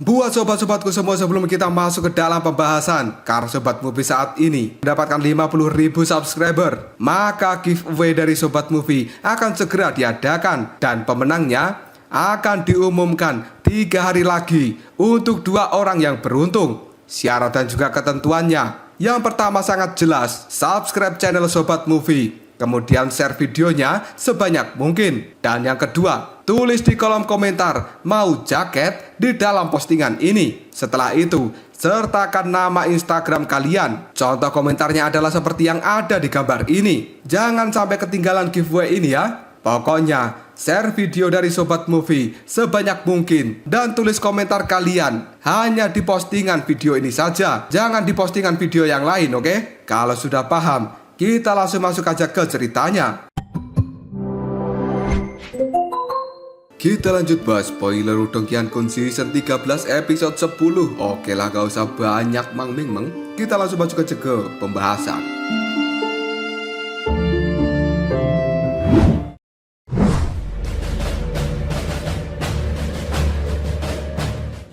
Buat sobat-sobatku semua, sebelum kita masuk ke dalam pembahasan, karena Sobat Movie saat ini mendapatkan 50.000 subscriber, maka giveaway dari Sobat Movie akan segera diadakan dan pemenangnya akan diumumkan 3 hari lagi untuk 2 orang yang beruntung. Syarat dan juga ketentuannya, yang pertama sangat jelas, subscribe channel Sobat Movie, kemudian share videonya sebanyak mungkin. Dan yang kedua, tulis di kolom komentar mau jaket di dalam postingan ini. Setelah itu, sertakan nama Instagram kalian. Contoh komentarnya adalah seperti yang ada di gambar ini. Jangan sampai ketinggalan giveaway ini ya. Pokoknya, share video dari Sobat Movie sebanyak mungkin dan tulis komentar kalian hanya di postingan video ini saja. Jangan di postingan video yang lain, oke? Kalau sudah paham, kita langsung masuk aja ke ceritanya. Kita lanjut bahas spoiler Udong Qiankun season 13 episode 10. Oke lah, gak usah banyak mang-ming-meng. Kita langsung masuk aja ke pembahasan.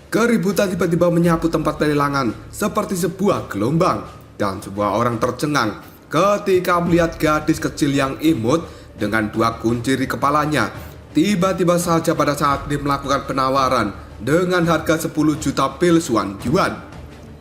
Keributan tiba-tiba menyapu tempat pelelangan seperti sebuah gelombang. Dan sebuah orang tercengang ketika melihat gadis kecil yang imut dengan 2 kunci di kepalanya. Tiba-tiba saja pada saat dia melakukan penawaran dengan harga 10 juta pil Xuan Yuan.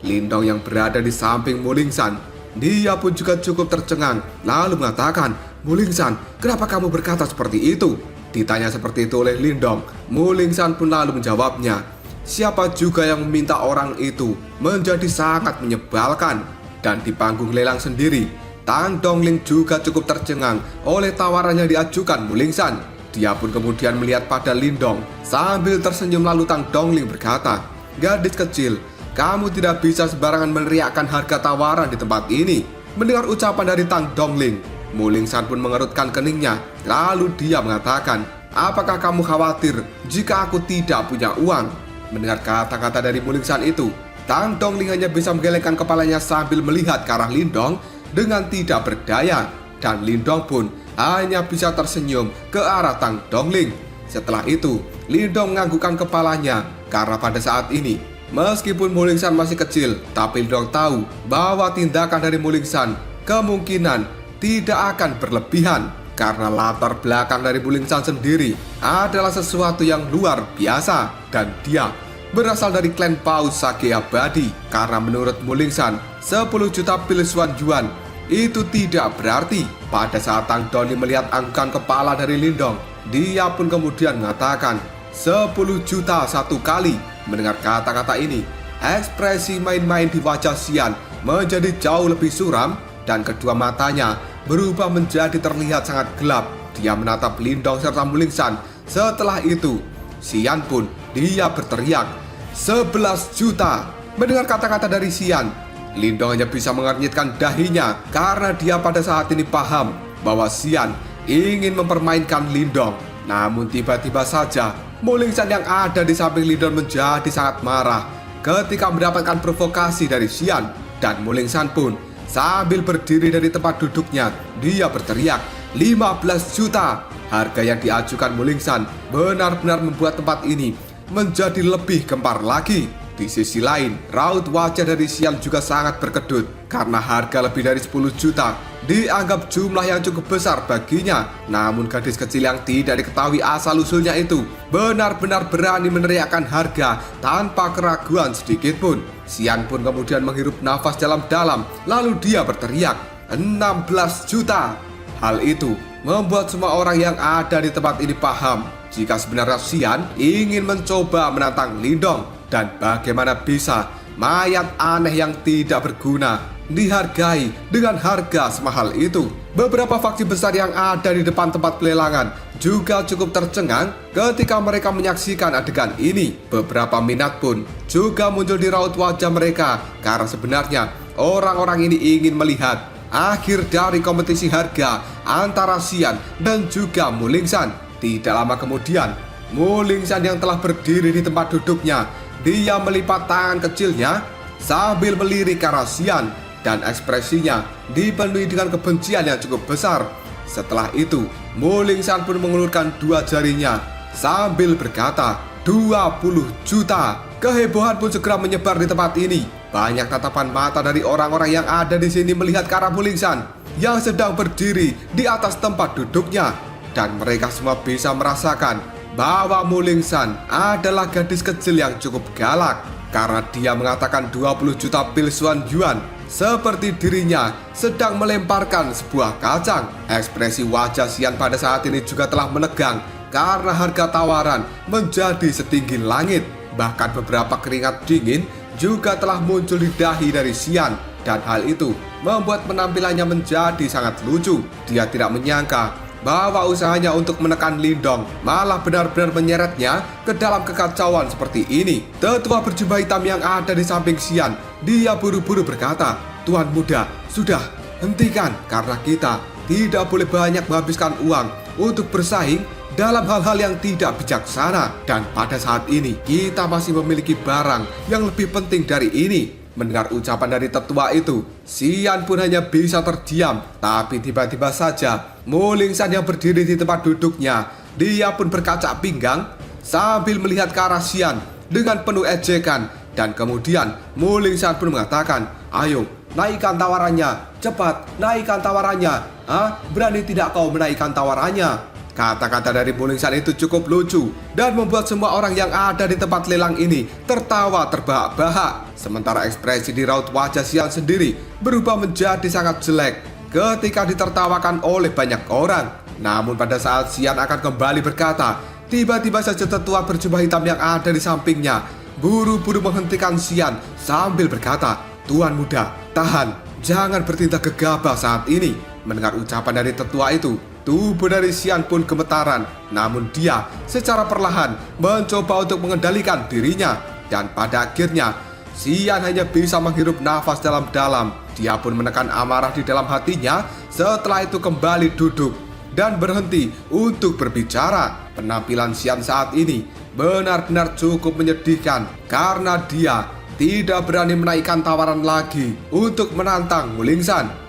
Lindong yang berada di samping Mulingsan, dia pun juga cukup tercengang lalu mengatakan, "Mulingsan, kenapa kamu berkata seperti itu?" Ditanya seperti itu oleh Lindong, Mulingsan pun lalu menjawabnya, "Siapa juga yang meminta orang itu menjadi sangat menyebalkan." Dan di panggung lelang sendiri, Tang Dongling juga cukup tercengang oleh tawaran yang diajukan Mulingsan. Dia pun kemudian melihat pada Lindong sambil tersenyum, lalu Tang Dongling berkata, "Gadis kecil, kamu tidak bisa sembarangan meneriakkan harga tawaran di tempat ini." Mendengar ucapan dari Tang Dongling, Mulingsan pun mengerutkan keningnya, lalu dia mengatakan, "Apakah kamu khawatir jika aku tidak punya uang?" Mendengar kata-kata dari Mulingsan itu, Tang Dongling hanya bisa menggelengkan kepalanya sambil melihat ke arah Lindong dengan tidak berdaya. Dan Lindong pun hanya bisa tersenyum ke arah Tang Dongling. Setelah itu, Lindong menganggukkan kepalanya karena pada saat ini, meskipun Mulingsan masih kecil, tapi Lindong tahu bahwa tindakan dari Mulingsan kemungkinan tidak akan berlebihan. Karena latar belakang dari Mulingsan sendiri adalah sesuatu yang luar biasa dan dia berasal dari klan Paus Sage Abadi. Karena menurut Mulingsan, 10 juta pil Xuan Yuan itu tidak berarti. Pada saat Tang Dongling melihat anggukan kepala dari Lindong, dia pun kemudian mengatakan 10 juta satu kali. Mendengar kata-kata ini, ekspresi main-main di wajah Xian menjadi jauh lebih suram dan kedua matanya berubah menjadi terlihat sangat gelap. Dia menatap Lindong serta Mulingsan. Setelah itu, Xian pun dia berteriak 11 juta. Mendengar kata-kata dari Xian, Lindong hanya bisa mengernyitkan dahinya karena dia pada saat ini paham bahwa Xian ingin mempermainkan Lindong. Namun tiba-tiba saja Mulingsan yang ada di samping Lindong menjadi sangat marah ketika mendapatkan provokasi dari Xian. Dan Mulingsan pun sambil berdiri dari tempat duduknya, dia berteriak 15 juta. Harga yang diajukan Mulingsan benar-benar membuat tempat ini menjadi lebih gempar lagi. Di sisi lain, raut wajah dari Xian juga sangat berkedut karena harga lebih dari 10 juta dianggap jumlah yang cukup besar baginya. Namun gadis kecil yang tidak diketahui asal-usulnya itu benar-benar berani meneriakkan harga tanpa keraguan sedikit pun. Xian pun kemudian menghirup nafas dalam-dalam, lalu dia berteriak 16 juta. Hal itu membuat semua orang yang ada di tempat ini paham jika sebenarnya Xian ingin mencoba menantang Lindong. Dan bagaimana bisa mayat aneh yang tidak berguna dihargai dengan harga semahal itu. Beberapa faksi besar yang ada di depan tempat pelelangan juga cukup tercengang ketika mereka menyaksikan adegan ini. Beberapa minat pun juga muncul di raut wajah mereka karena sebenarnya orang-orang ini ingin melihat akhir dari kompetisi harga antara Xian dan juga Mulingsan. Tidak lama kemudian, Mulingsan yang telah berdiri di tempat duduknya, dia melipat tangan kecilnya sambil melirik ke arah Xian dan ekspresinya dipenuhi dengan kebencian yang cukup besar. Setelah itu, Mulingsan pun mengulurkan 2 jarinya sambil berkata, 20 juta. Kehebohan pun segera menyebar di tempat ini. Banyak tatapan mata dari orang-orang yang ada di sini melihat ke arah Mulingsan yang sedang berdiri di atas tempat duduknya. Dan mereka semua bisa merasakan bahwa Mulingsan adalah gadis kecil yang cukup galak karena dia mengatakan 20 juta pil Xuan Yuan seperti dirinya sedang melemparkan sebuah kacang. Ekspresi wajah Xian pada saat ini juga telah menegang karena harga tawaran menjadi setinggi langit. Bahkan beberapa keringat dingin juga telah muncul di dahi dari Xian, dan hal itu membuat penampilannya menjadi sangat lucu. Dia tidak menyangka bahwa usahanya untuk menekan Lindong malah benar-benar menyeretnya ke dalam kekacauan seperti ini. Tetua berjubah hitam yang ada di samping Xian, dia buru-buru berkata, "Tuan muda, sudah, hentikan, karena kita tidak boleh banyak menghabiskan uang untuk bersaing dalam hal-hal yang tidak bijaksana. Dan pada saat ini kita masih memiliki barang yang lebih penting dari ini." Mendengar ucapan dari tetua itu, Xian pun hanya bisa terdiam. Tapi tiba-tiba saja Mulingsan yang berdiri di tempat duduknya, dia pun berkacak pinggang sambil melihat ke arah Xian dengan penuh ejekan. Dan kemudian Mulingsan pun mengatakan, "Ayo, naikkan tawarannya, cepat naikkan tawarannya. Berani tidak kau menaikkan tawarannya?" Kata-kata dari Mulingsan itu cukup lucu dan membuat semua orang yang ada di tempat lelang ini tertawa terbahak-bahak. Sementara ekspresi di raut wajah Xian sendiri berubah menjadi sangat jelek ketika ditertawakan oleh banyak orang. Namun pada saat Xian akan kembali berkata, tiba-tiba saja tetua berjubah hitam yang ada di sampingnya buru-buru menghentikan Xian sambil berkata, "Tuan muda, tahan, jangan bertindak gegabah saat ini." Mendengar ucapan dari tetua itu, tubuh dari Xian pun gemetaran. Namun dia secara perlahan mencoba untuk mengendalikan dirinya. Dan pada akhirnya Xian hanya bisa menghirup nafas dalam-dalam. Dia pun menekan amarah di dalam hatinya. Setelah itu kembali duduk dan berhenti untuk berbicara. Penampilan Xian saat ini benar-benar cukup menyedihkan karena dia tidak berani menaikkan tawaran lagi untuk menantang Mulingsan.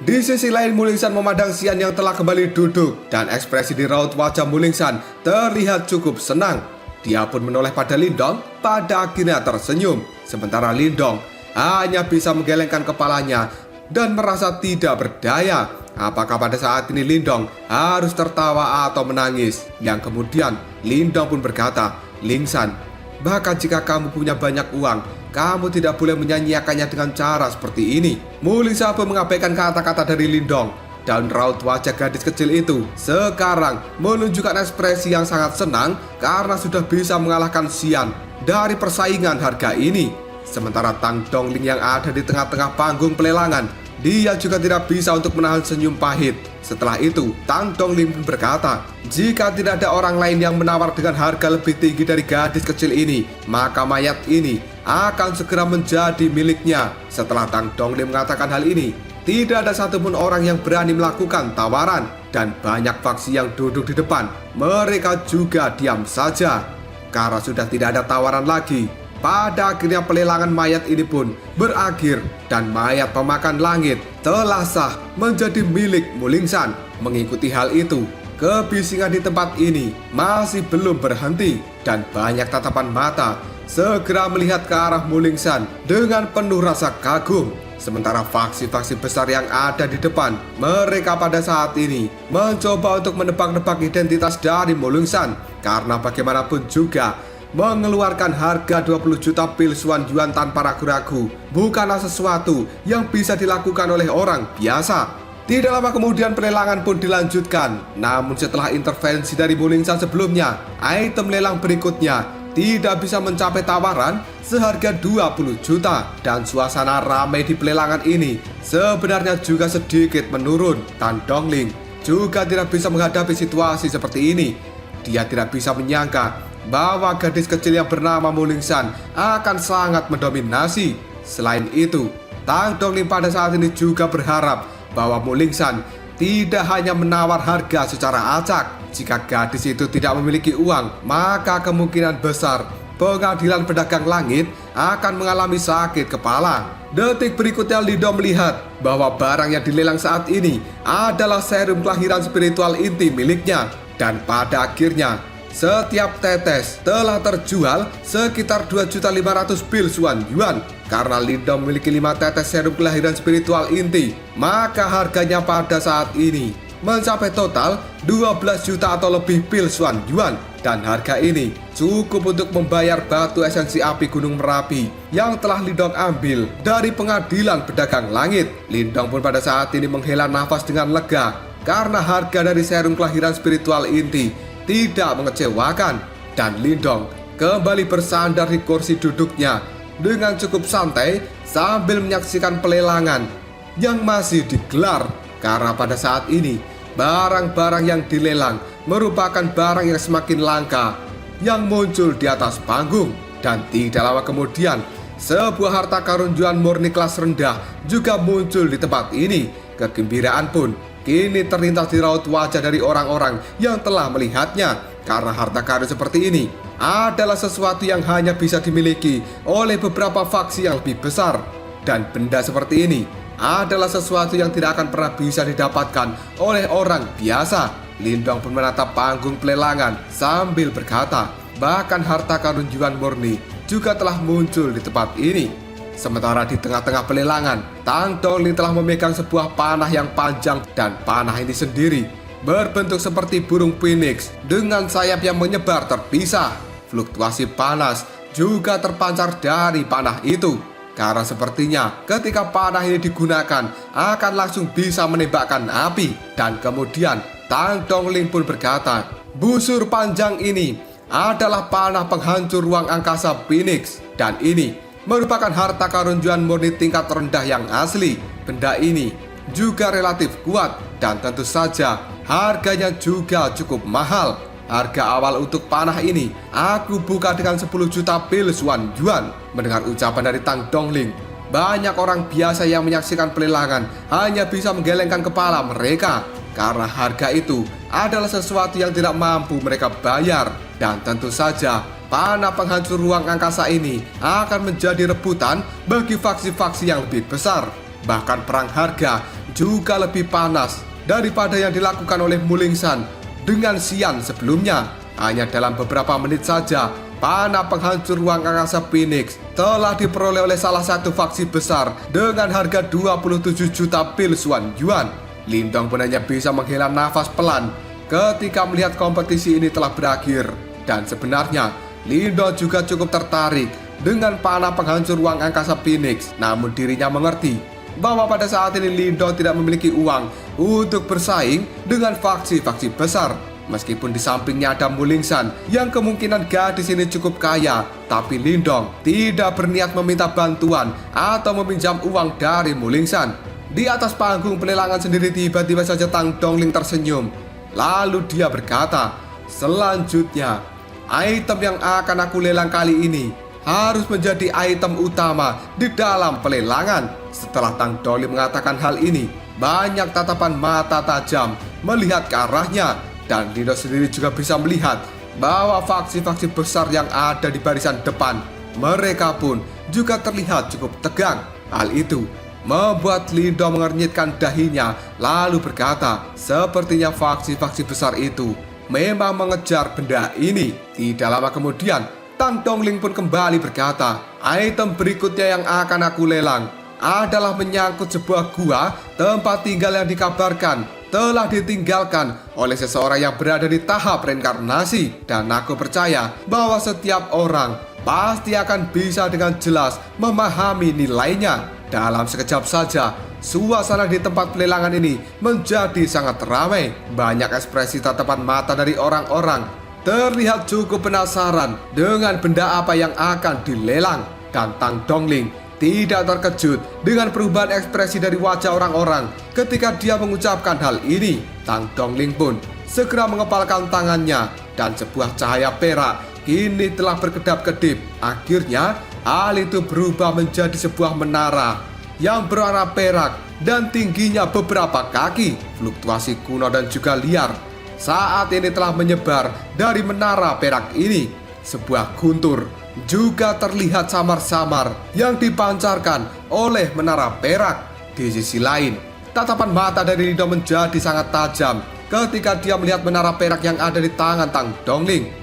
Di sisi lain, Mulingsan memandang Xian yang telah kembali duduk, dan ekspresi di raut wajah Mulingsan terlihat cukup senang. Dia pun menoleh pada Lindong, pada akhirnya tersenyum. Sementara Lindong hanya bisa menggelengkan kepalanya dan merasa tidak berdaya. Apakah pada saat ini Lindong harus tertawa atau menangis? Yang kemudian Lindong pun berkata, "Lingsan, bahkan jika kamu punya banyak uang, kamu tidak boleh menyanyiakannya dengan cara seperti ini." Mulingsan pun mengabaikan kata-kata dari Lindong, dan raut wajah gadis kecil itu sekarang menunjukkan ekspresi yang sangat senang karena sudah bisa mengalahkan Xian dari persaingan harga ini. Sementara Tang Dongling yang ada di tengah-tengah panggung pelelangan, dia juga tidak bisa untuk menahan senyum pahit. Setelah itu, Tang Dongling pun berkata, "Jika tidak ada orang lain yang menawar dengan harga lebih tinggi dari gadis kecil ini, maka mayat ini akan segera menjadi miliknya." Setelah Tang Dongling mengatakan hal ini, tidak ada satupun orang yang berani melakukan tawaran, dan banyak faksi yang duduk di depan, mereka juga diam saja karena sudah tidak ada tawaran lagi. Pada akhirnya pelelangan mayat ini pun berakhir, dan mayat pemakan langit telah sah menjadi milik Mulingsan. Mengikuti hal itu, kebisingan di tempat ini masih belum berhenti, dan banyak tatapan mata segera melihat ke arah Mulingsan dengan penuh rasa kagum. Sementara faksi-faksi besar yang ada di depan, mereka pada saat ini mencoba untuk menebak-nebak identitas dari Mulingsan, karena bagaimanapun juga mengeluarkan harga 20 juta pil Xuan Yuan tanpa ragu-ragu bukanlah sesuatu yang bisa dilakukan oleh orang biasa. Tidak lama kemudian pelelangan pun dilanjutkan. Namun setelah intervensi dari Mulingsan sebelumnya, item lelang berikutnya tidak bisa mencapai tawaran seharga 20 juta. Dan suasana ramai di pelelangan ini sebenarnya juga sedikit menurun. Tang Dongling juga tidak bisa menghadapi situasi seperti ini. Dia tidak bisa menyangka bahwa gadis kecil yang bernama Mulingsan akan sangat mendominasi. Selain itu, Tang Dongling pada saat ini juga berharap bahwa Mulingsan tidak hanya menawar harga secara acak. Jika gadis itu tidak memiliki uang, maka kemungkinan besar pengadilan pedagang langit akan mengalami sakit kepala. Detik berikutnya Lindong melihat bahwa barang yang dilelang saat ini adalah serum kelahiran spiritual inti miliknya. Dan pada akhirnya, setiap tetes telah terjual sekitar 2.500 bilsuan yuan. Karena Lindong memiliki 5 tetes serum kelahiran spiritual inti, maka harganya pada saat ini mencapai total 12 juta atau lebih bilsuan yuan. Dan harga ini cukup untuk membayar batu esensi api Gunung Merapi yang telah Lindong ambil dari pengadilan pedagang langit. Lindong pun pada saat ini menghela nafas dengan lega karena harga dari serum kelahiran spiritual inti tidak mengecewakan. Dan Lindong kembali bersandar di kursi duduknya dengan cukup santai sambil menyaksikan pelelangan yang masih digelar. Karena pada saat ini barang-barang yang dilelang merupakan barang yang semakin langka yang muncul di atas panggung. Dan tidak lama kemudian, sebuah harta karun yuan murni kelas rendah juga muncul di tempat ini. Kegembiraan pun kini terlintas di raut wajah dari orang-orang yang telah melihatnya. Karena harta karun seperti ini adalah sesuatu yang hanya bisa dimiliki oleh beberapa faksi yang lebih besar. Dan benda seperti ini adalah sesuatu yang tidak akan pernah bisa didapatkan oleh orang biasa. Lindong pun menatap panggung pelelangan sambil berkata, bahkan harta karun yuan murni juga telah muncul di tempat ini. Sementara di tengah-tengah pelelangan, Tang Dongling telah memegang sebuah panah yang panjang. Dan panah ini sendiri berbentuk seperti burung phoenix dengan sayap yang menyebar terpisah. Fluktuasi panas juga terpancar dari panah itu, karena sepertinya ketika panah ini digunakan akan langsung bisa menembakkan api. Dan kemudian Tang Dongling pun berkata, busur panjang ini adalah panah penghancur ruang angkasa Phoenix. Dan ini merupakan harta karun yuan murni tingkat rendah yang asli. Benda ini juga relatif kuat dan tentu saja harganya juga cukup mahal. Harga awal untuk panah ini aku buka dengan 10 juta bilsuan yuan. Mendengar ucapan dari Tang Dongling, banyak orang biasa yang menyaksikan pelelangan hanya bisa menggelengkan kepala mereka, karena harga itu adalah sesuatu yang tidak mampu mereka bayar. Dan tentu saja panah penghancur ruang angkasa ini akan menjadi rebutan bagi faksi-faksi yang lebih besar. Bahkan perang harga juga lebih panas daripada yang dilakukan oleh Mulingsan dengan Xian sebelumnya. Hanya dalam beberapa menit saja, panah penghancur ruang angkasa Phoenix telah diperoleh oleh salah satu faksi besar dengan harga 27 juta bilsuan yuan. Lindong pun hanya bisa menghela nafas pelan ketika melihat kompetisi ini telah berakhir. Dan sebenarnya Lindong juga cukup tertarik dengan panah penghancur ruang angkasa Phoenix. Namun dirinya mengerti bahwa pada saat ini Lindong tidak memiliki uang untuk bersaing dengan faksi-faksi besar. Meskipun di sampingnya ada Mulingsan yang kemungkinan gadis ini cukup kaya, tapi Lindong tidak berniat meminta bantuan atau meminjam uang dari Mulingsan. Di atas panggung pelelangan sendiri tiba-tiba saja Tang Dongling tersenyum. Lalu dia berkata, selanjutnya, item yang akan aku lelang kali ini harus menjadi item utama di dalam pelelangan. Setelah Tang Dongling mengatakan hal ini, banyak tatapan mata tajam melihat ke arahnya. Dan Lindong sendiri juga bisa melihat bahwa faksi-faksi besar yang ada di barisan depan, mereka pun juga terlihat cukup tegang. Hal itu membuat Lindong mengernyitkan dahinya lalu berkata, sepertinya faksi-faksi besar itu memang mengejar benda ini. Tidak lama kemudian, Tang Dongling pun kembali berkata, item berikutnya yang akan aku lelang adalah menyangkut sebuah gua tempat tinggal yang dikabarkan telah ditinggalkan oleh seseorang yang berada di tahap reinkarnasi. Dan aku percaya bahwa setiap orang pasti akan bisa dengan jelas memahami nilainya. Dalam sekejap saja, suasana di tempat pelelangan ini menjadi sangat ramai. Banyak ekspresi tatapan mata dari orang-orang terlihat cukup penasaran dengan benda apa yang akan dilelang. Dan Tang Dongling tidak terkejut dengan perubahan ekspresi dari wajah orang-orang ketika dia mengucapkan hal ini. Tang Dongling pun segera mengepalkan tangannya dan sebuah cahaya perak kini telah berkedap-kedip. Akhirnya hal itu berubah menjadi sebuah menara yang berwarna perak dan tingginya beberapa kaki. Fluktuasi kuno dan juga liar saat ini telah menyebar dari menara perak ini. Sebuah guntur juga terlihat samar-samar yang dipancarkan oleh menara perak. Di sisi lain, tatapan mata dari Lindong menjadi sangat tajam ketika dia melihat menara perak yang ada di tangan Tang Dongling.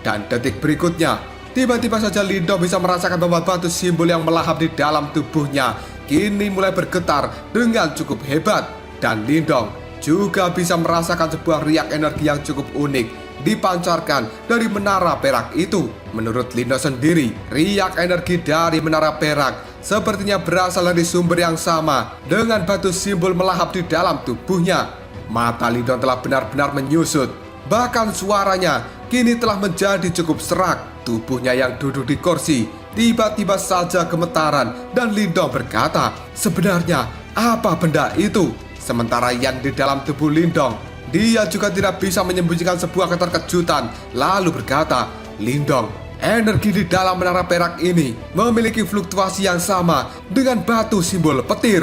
Dan detik berikutnya, tiba-tiba saja Lindong bisa merasakan bahwa batu simbol yang melahap di dalam tubuhnya kini mulai bergetar dengan cukup hebat. Dan Lindong juga bisa merasakan sebuah riak energi yang cukup unik dipancarkan dari menara perak itu. Menurut Lindong sendiri, riak energi dari menara perak sepertinya berasal dari sumber yang sama dengan batu simbol melahap di dalam tubuhnya. Mata Lindong telah benar-benar menyusut, bahkan suaranya kini telah menjadi cukup serak. Tubuhnya yang duduk di kursi tiba-tiba saja gemetaran dan Lindong berkata, "Sebenarnya apa benda itu?" Sementara yang di dalam tubuh Lindong, dia juga tidak bisa menyembunyikan sebuah keterkejutan, lalu berkata, "Lindong, energi di dalam menara perak ini memiliki fluktuasi yang sama dengan batu simbol petir."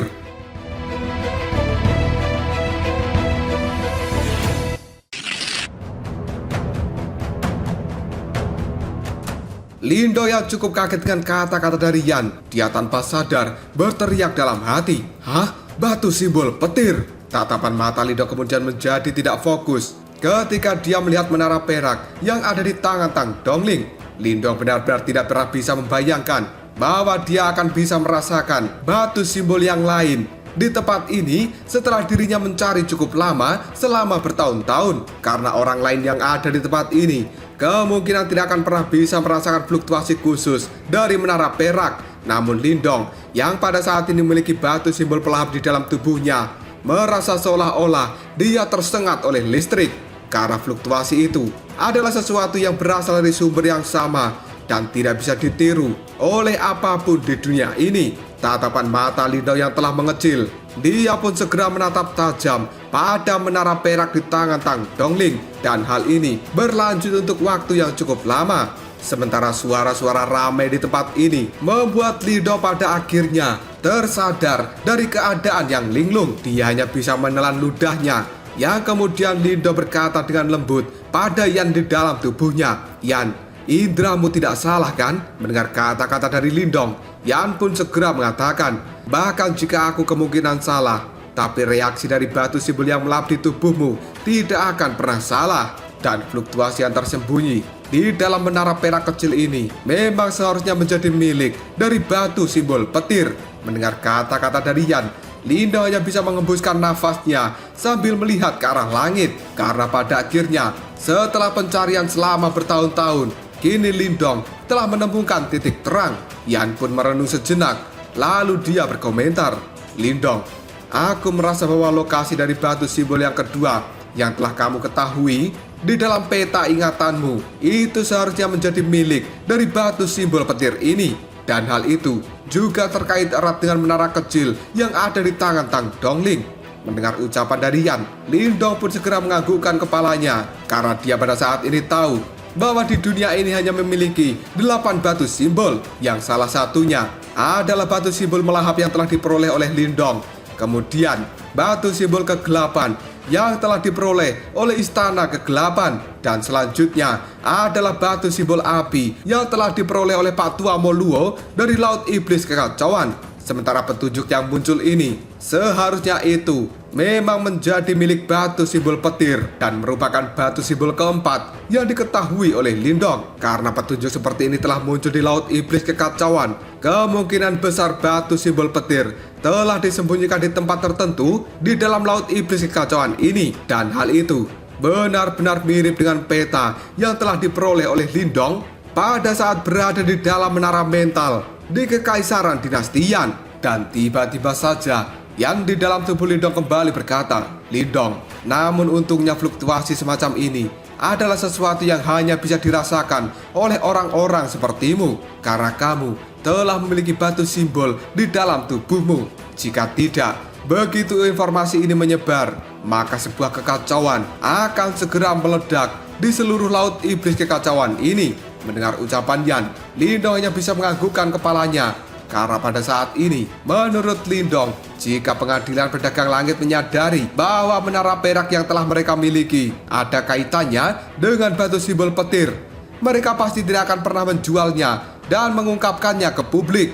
Lindong yang cukup kaget dengan kata-kata dari Yan, dia tanpa sadar berteriak dalam hati, "Hah? Batu simbol petir?" Tatapan mata Lindong kemudian menjadi tidak fokus ketika dia melihat menara perak yang ada di tangan Tang Dongling. Lindong benar-benar tidak pernah bisa membayangkan bahwa dia akan bisa merasakan batu simbol yang lain di tempat ini setelah dirinya mencari cukup lama selama bertahun-tahun. Karena orang lain yang ada di tempat ini kemungkinan tidak akan pernah bisa merasakan fluktuasi khusus dari menara perak. Namun Lindong yang pada saat ini memiliki batu simbol pelahap di dalam tubuhnya merasa seolah-olah dia tersengat oleh listrik. Karena fluktuasi itu adalah sesuatu yang berasal dari sumber yang sama dan tidak bisa ditiru oleh apapun di dunia ini. Tatapan mata Lindong yang telah mengecil, dia pun segera menatap tajam pada menara perak di tangan Tang Dongling. Dan hal ini berlanjut untuk waktu yang cukup lama. Sementara suara-suara ramai di tempat ini membuat Lindong pada akhirnya tersadar dari keadaan yang linglung. Dia hanya bisa menelan ludahnya, yang kemudian Lindong berkata dengan lembut pada Yan di dalam tubuhnya, "Yan, indramu tidak salah kan?" Mendengar kata-kata dari Lindong, Yan pun segera mengatakan, "Bahkan jika aku kemungkinan salah, tapi reaksi dari batu simbol yang melahap di tubuhmu tidak akan pernah salah. Dan fluktuasi yang tersembunyi di dalam menara perak kecil ini memang seharusnya menjadi milik dari batu simbol petir." Mendengar kata-kata dari Yan, Lindong hanya bisa mengembuskan nafasnya sambil melihat ke arah langit. Karena pada akhirnya setelah pencarian selama bertahun-tahun, kini Lindong telah menemukan titik terang. Yan pun merenung sejenak, lalu dia berkomentar, "Lindong, aku merasa bahwa lokasi dari batu simbol yang kedua yang telah kamu ketahui di dalam peta ingatanmu itu seharusnya menjadi milik dari batu simbol petir ini. Dan hal itu juga terkait erat dengan menara kecil yang ada di tangan Tang Dongling." Mendengar ucapan dari Yan, Lindong pun segera menganggukkan kepalanya karena dia pada saat ini tahu bahwa di dunia ini hanya memiliki 8 batu simbol, yang salah satunya adalah batu simbol melahap yang telah diperoleh oleh Lindong. Kemudian batu simbol ke-8 yang telah diperoleh oleh Istana Kegelapan, dan selanjutnya adalah batu simbol api yang telah diperoleh oleh Pak Tua Moluo dari Laut Iblis Kekacauan. Sementara petunjuk yang muncul ini seharusnya itu memang menjadi milik batu simbol petir dan merupakan batu simbol keempat yang diketahui oleh Lindong. Karena petunjuk seperti ini telah muncul di Laut Iblis Kekacauan, kemungkinan besar batu simbol petir telah disembunyikan di tempat tertentu di dalam Laut Iblis Kekacauan ini. Dan hal itu benar-benar mirip dengan peta yang telah diperoleh oleh Lindong pada saat berada di dalam menara mental di Kekaisaran Dinasti Yan. Dan tiba-tiba saja yang di dalam tubuh Lindong kembali berkata, "Lindong, namun untungnya fluktuasi semacam ini adalah sesuatu yang hanya bisa dirasakan oleh orang-orang sepertimu, karena kamu telah memiliki batu simbol di dalam tubuhmu. Jika tidak, begitu informasi ini menyebar, maka sebuah kekacauan akan segera meledak di seluruh Laut Iblis Kekacauan ini." Mendengar ucapan Yan, Lindong hanya bisa menganggukkan kepalanya. Karena pada saat ini, menurut Lindong, jika pengadilan pedagang langit menyadari bahwa menara perak yang telah mereka miliki ada kaitannya dengan batu simbol petir, mereka pasti tidak akan pernah menjualnya dan mengungkapkannya ke publik.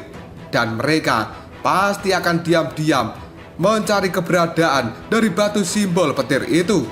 Dan mereka pasti akan diam-diam mencari keberadaan dari batu simbol petir itu.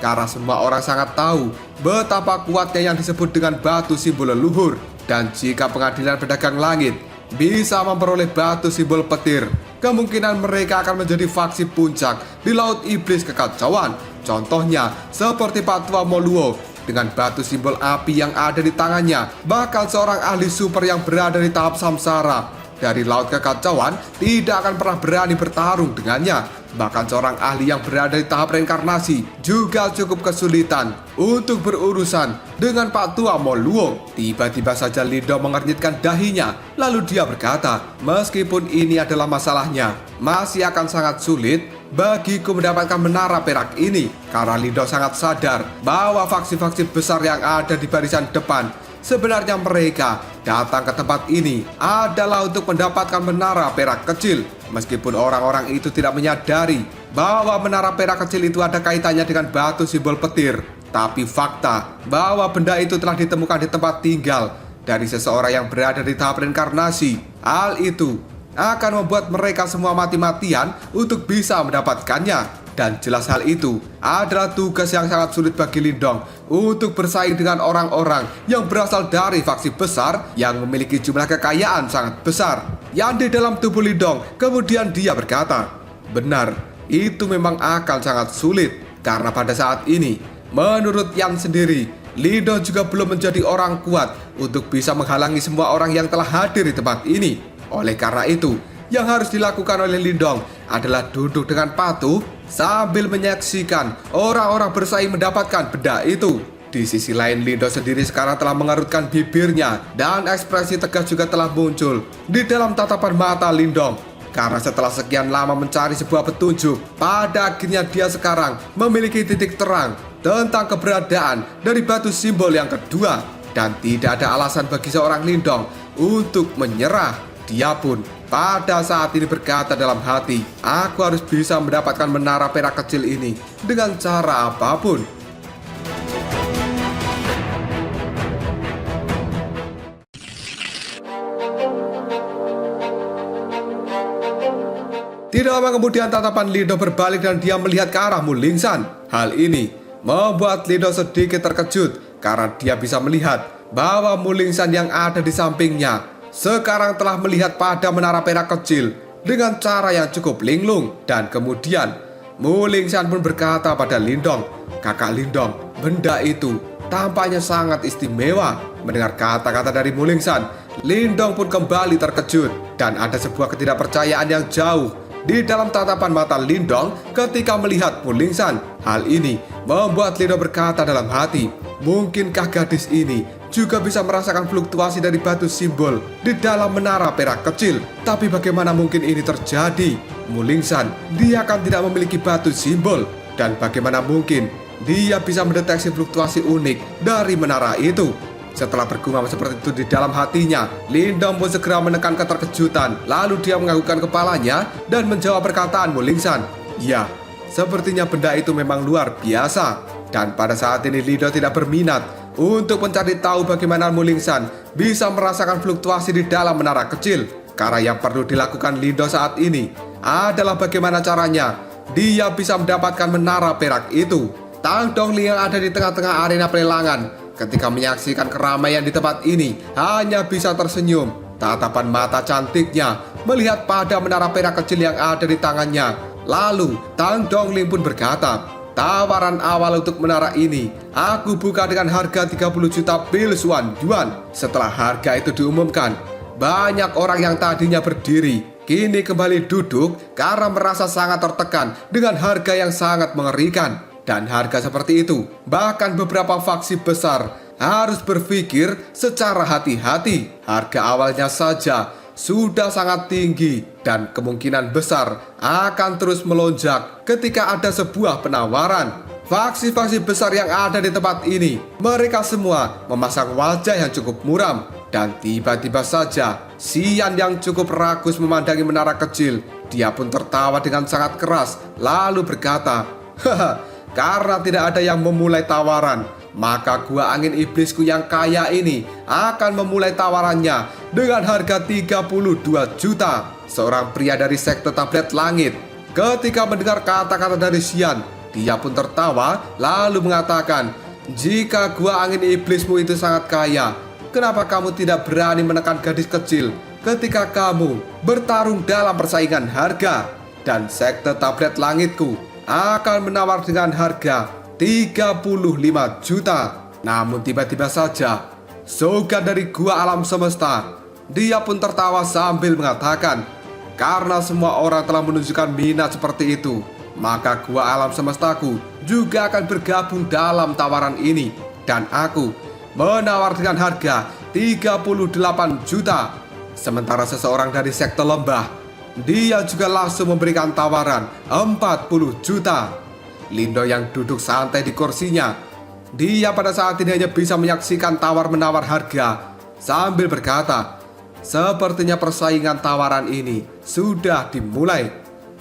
Karena semua orang sangat tahu betapa kuatnya yang disebut dengan batu simbol leluhur. Dan jika pengadilan pedagang langit bisa memperoleh batu simbol petir, kemungkinan mereka akan menjadi faksi puncak di Laut Iblis Kekacauan. Contohnya seperti Pak Tua Moluo dengan batu simbol api yang ada di tangannya. Bahkan seorang ahli super yang berada di tahap samsara dari Laut Kekacauan tidak akan pernah berani bertarung dengannya. Bahkan seorang ahli yang berada di tahap reinkarnasi juga cukup kesulitan untuk berurusan dengan Pak Tua Moluo. Tiba-tiba saja Lindong mengernyitkan dahinya. Lalu dia berkata, meskipun ini adalah masalahnya, masih akan sangat sulit bagiku mendapatkan menara perak ini. Karena Lindong sangat sadar bahwa faksi-faksi besar yang ada di barisan depan, sebenarnya mereka datang ke tempat ini adalah untuk mendapatkan menara perak kecil. Meskipun orang-orang itu tidak menyadari bahwa menara perak kecil itu ada kaitannya dengan batu simbol petir, tapi fakta bahwa benda itu telah ditemukan di tempat tinggal dari seseorang yang berada di tahap reinkarnasi, hal itu akan membuat mereka semua mati-matian untuk bisa mendapatkannya. Dan jelas hal itu adalah tugas yang sangat sulit bagi Lindong untuk bersaing dengan orang-orang yang berasal dari faksi besar yang memiliki jumlah kekayaan sangat besar yang di dalam tubuh Lindong. Kemudian dia berkata, benar, itu memang akan sangat sulit. Karena pada saat ini, menurut Yan sendiri, Lindong juga belum menjadi orang kuat untuk bisa menghalangi semua orang yang telah hadir di tempat ini. Oleh karena itu, yang harus dilakukan oleh Lindong adalah duduk dengan patuh sambil menyaksikan orang-orang bersaing mendapatkan benda itu. Di sisi lain, Lindong sendiri sekarang telah mengerutkan bibirnya dan ekspresi tegas juga telah muncul di dalam tatapan mata Lindong. Karena setelah sekian lama mencari sebuah petunjuk, pada akhirnya dia sekarang memiliki titik terang tentang keberadaan dari batu simbol yang kedua. Dan tidak ada alasan bagi seorang Lindong untuk menyerah. Dia pun pada saat ini berkata dalam hati, aku harus bisa mendapatkan menara perak kecil ini dengan cara apapun. Tidak lama kemudian tatapan Lindong berbalik dan dia melihat ke arah Mulingsan. Hal ini membuat Lindong sedikit terkejut karena dia bisa melihat bahwa Mulingsan yang ada di sampingnya sekarang telah melihat pada menara perak kecil dengan cara yang cukup linglung. Dan kemudian Mulingsan pun berkata pada Lindong, kakak Lindong, benda itu tampaknya sangat istimewa. Mendengar kata-kata dari Mulingsan, Lindong pun kembali terkejut. Dan ada sebuah ketidakpercayaan yang jauh di dalam tatapan mata Lindong ketika melihat Mulingsan. Hal ini membuat Lindong berkata dalam hati, mungkinkah gadis ini juga bisa merasakan fluktuasi dari batu simbol di dalam menara perak kecil? Tapi bagaimana mungkin ini terjadi? Mulingsan, dia kan tidak memiliki batu simbol. Dan bagaimana mungkin dia bisa mendeteksi fluktuasi unik dari menara itu? Setelah bergumam seperti itu di dalam hatinya, Lindong pun segera menekan keterkejutan. Lalu dia menganggukkan kepalanya dan menjawab perkataan Mulingsan. Ya, sepertinya benda itu memang luar biasa. Dan pada saat ini Lindong tidak berminat untuk mencari tahu bagaimana Mulingsan bisa merasakan fluktuasi di dalam menara kecil. Karena yang perlu dilakukan Lindong saat ini adalah bagaimana caranya dia bisa mendapatkan menara perak itu. Tang Dongling yang ada di tengah-tengah arena pelelangan ketika menyaksikan keramaian di tempat ini hanya bisa tersenyum. Tatapan mata cantiknya melihat pada menara perak kecil yang ada di tangannya. Lalu Tang Dongling pun berkata, tawaran awal untuk menara ini aku buka dengan harga 30 juta pil Suan Yuan. Setelah harga itu diumumkan, banyak orang yang tadinya berdiri kini kembali duduk karena merasa sangat tertekan dengan harga yang sangat mengerikan. Dan harga seperti itu, bahkan beberapa faksi besar harus berpikir secara hati-hati. Harga awalnya saja sudah sangat tinggi dan kemungkinan besar akan terus melonjak ketika ada sebuah penawaran. Faksi-faksi besar yang ada di tempat ini, mereka semua memasang wajah yang cukup muram. Dan tiba-tiba saja Xian yang cukup ragus memandangi menara kecil. Dia pun tertawa dengan sangat keras lalu berkata, haha, karena tidak ada yang memulai tawaran, maka gua angin iblisku yang kaya ini akan memulai tawarannya dengan harga 32 juta. Seorang pria dari sekte tablet langit ketika mendengar kata-kata dari Xian, dia pun tertawa lalu mengatakan, "Jika gua angin iblismu itu sangat kaya, kenapa kamu tidak berani menekan gadis kecil ketika kamu bertarung dalam persaingan harga?" Dan sekte tablet langitku akan menawar dengan harga 35 juta. Namun tiba-tiba saja Soga dari gua alam semesta, dia pun tertawa sambil mengatakan, "Karena semua orang telah menunjukkan minat seperti itu, maka gua alam semestaku juga akan bergabung dalam tawaran ini. Dan aku menawar dengan harga 38 juta. Sementara seseorang dari sekte lembah, dia juga langsung memberikan tawaran 40 juta. Lindo yang duduk santai di kursinya, dia pada saat ini hanya bisa menyaksikan tawar-menawar harga sambil berkata, sepertinya persaingan tawaran ini sudah dimulai.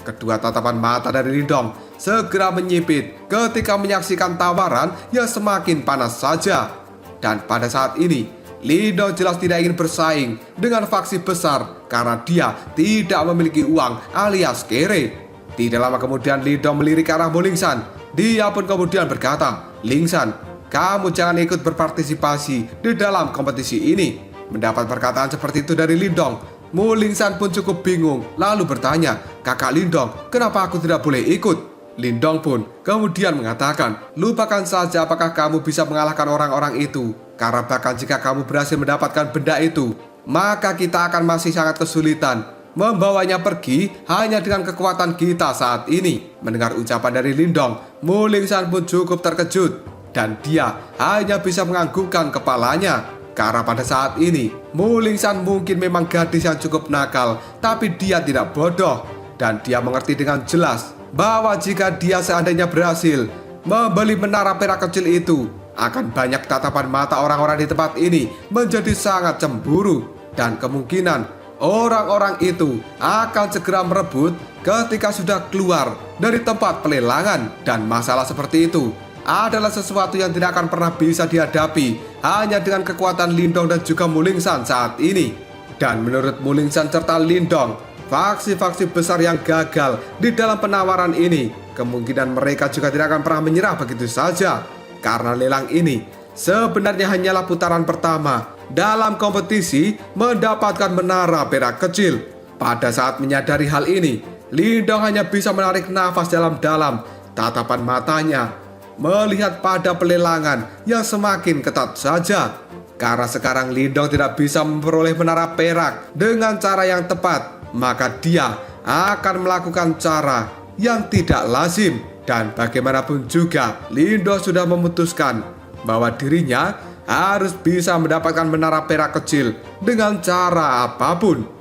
Kedua tatapan mata dari Lindong segera menyipit ketika menyaksikan tawaran yang semakin panas saja. Dan pada saat ini, Lindong jelas tidak ingin bersaing dengan faksi besar karena dia tidak memiliki uang alias kere. Tidak lama kemudian Lindong melirik ke arah Mu Lingsan. Dia pun kemudian berkata, "Lingsan, kamu jangan ikut berpartisipasi di dalam kompetisi ini." Mendapat perkataan seperti itu dari Lindong, Mu Lingsan pun cukup bingung lalu bertanya, "Kakak Lindong, kenapa aku tidak boleh ikut?" Lindong pun kemudian mengatakan, "Lupakan saja apakah kamu bisa mengalahkan orang-orang itu. Karena bahkan jika kamu berhasil mendapatkan benda itu, maka kita akan masih sangat kesulitan membawanya pergi hanya dengan kekuatan kita saat ini." Mendengar ucapan dari Lindong, Mu Lingsan pun cukup terkejut dan dia hanya bisa menganggukkan kepalanya. Karena pada saat ini, Mu Lingsan mungkin memang gadis yang cukup nakal, tapi dia tidak bodoh. Dan dia mengerti dengan jelas bahwa jika dia seandainya berhasil membeli menara perak kecil itu, akan banyak tatapan mata orang-orang di tempat ini menjadi sangat cemburu. Dan kemungkinan orang-orang itu akan segera merebut ketika sudah keluar dari tempat pelelangan. Dan masalah seperti itu adalah sesuatu yang tidak akan pernah bisa dihadapi hanya dengan kekuatan Lindong dan juga Mu Lingsan saat ini. Dan menurut Mu Lingsan serta Lindong, faksi-faksi besar yang gagal di dalam penawaran ini, kemungkinan mereka juga tidak akan pernah menyerah begitu saja. Karena lelang ini sebenarnya hanyalah putaran pertama dalam kompetisi mendapatkan menara perak kecil. Pada saat menyadari hal ini, Lindong hanya bisa menarik nafas dalam-dalam. Tatapan matanya melihat pada pelelangan yang semakin ketat saja. Karena sekarang Lindong tidak bisa memperoleh menara perak dengan cara yang tepat, maka dia akan melakukan cara yang tidak lazim. Dan bagaimanapun juga, Lindong sudah memutuskan bahwa dirinya harus bisa mendapatkan menara perak kecil dengan cara apapun.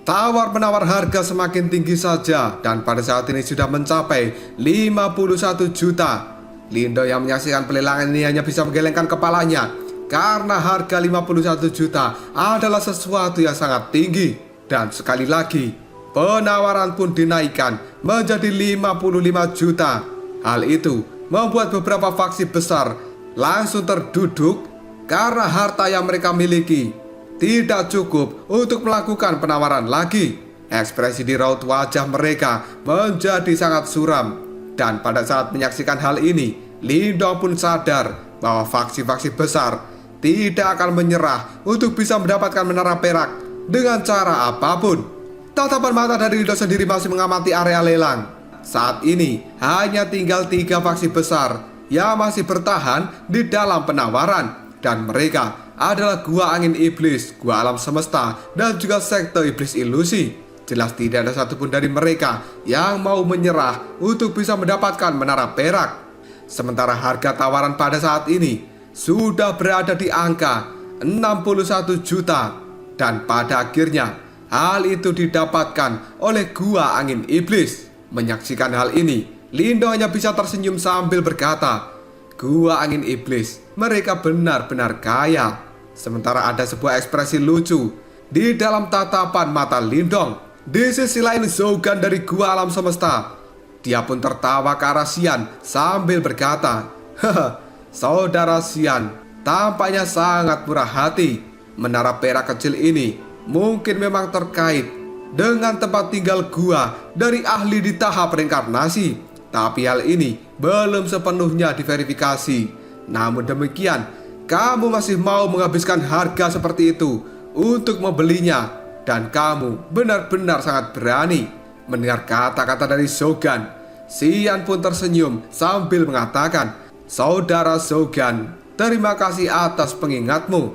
Tawar-menawar harga semakin tinggi saja dan pada saat ini sudah mencapai 51 juta. Lindong yang menyaksikan pelelangan ini hanya bisa menggelengkan kepalanya karena harga 51 juta adalah sesuatu yang sangat tinggi. Dan sekali lagi, penawaran pun dinaikkan menjadi 55 juta. Hal itu membuat beberapa faksi besar langsung terduduk karena harta yang mereka miliki tidak cukup untuk melakukan penawaran lagi. Ekspresi di raut wajah mereka menjadi sangat suram. Dan pada saat menyaksikan hal ini, Lindong pun sadar bahwa faksi-faksi besar tidak akan menyerah untuk bisa mendapatkan menara perak dengan cara apapun. Tatapan mata dari Lindong sendiri masih mengamati area lelang. Saat ini hanya tinggal 3 faksi besar yang masih bertahan di dalam penawaran. Dan mereka adalah Gua Angin Iblis, Gua Alam Semesta, dan juga Sekte Iblis Ilusi. Jelas tidak ada satupun dari mereka yang mau menyerah untuk bisa mendapatkan menara perak. Sementara harga tawaran pada saat ini sudah berada di angka 61 juta. Dan pada akhirnya hal itu didapatkan oleh Gua Angin Iblis. Menyaksikan hal ini, Lindong hanya bisa tersenyum sambil berkata, "Gua Angin Iblis, mereka benar-benar kaya." Sementara ada sebuah ekspresi lucu di dalam tatapan mata Lindong. Di sisi lain Zogan dari gua alam semesta, dia pun tertawa ke arah Xian sambil berkata, "Haha, saudara Xian tampaknya sangat murah hati. Menara perak kecil ini mungkin memang terkait dengan tempat tinggal gua dari ahli di tahap reinkarnasi. Tapi hal ini belum sepenuhnya diverifikasi. Namun demikian, kamu masih mau menghabiskan harga seperti itu untuk membelinya. Dan kamu benar-benar sangat berani." Mendengar kata-kata dari Zogan, Xian pun tersenyum sambil mengatakan, "Saudara Zogan, terima kasih atas pengingatmu.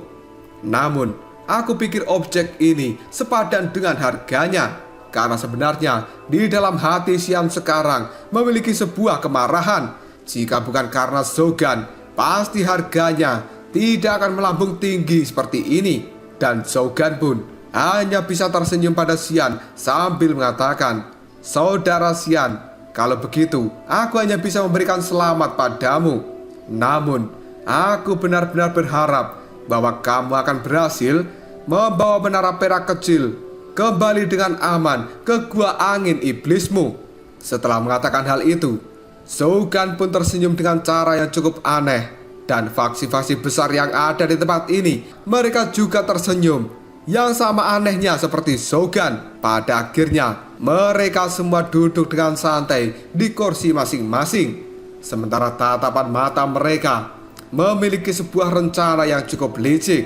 Namun, aku pikir objek ini sepadan dengan harganya. Karena sebenarnya di dalam hati Xian sekarang memiliki sebuah kemarahan. Jika bukan karena Zogan, pasti harganya tidak akan melambung tinggi seperti ini." Dan Zogan pun hanya bisa tersenyum pada Xian sambil mengatakan, "Saudara Xian, kalau begitu aku hanya bisa memberikan selamat padamu. Namun, aku benar-benar berharap bahwa kamu akan berhasil membawa menara perak kecil kembali dengan aman ke gua angin iblismu." Setelah mengatakan hal itu, Zogan pun tersenyum dengan cara yang cukup aneh. Dan faksi-faksi besar yang ada di tempat ini, mereka juga tersenyum. Yang sama anehnya seperti Zogan, pada akhirnya mereka semua duduk dengan santai di kursi masing-masing. Sementara tatapan mata mereka memiliki sebuah rencana yang cukup licik.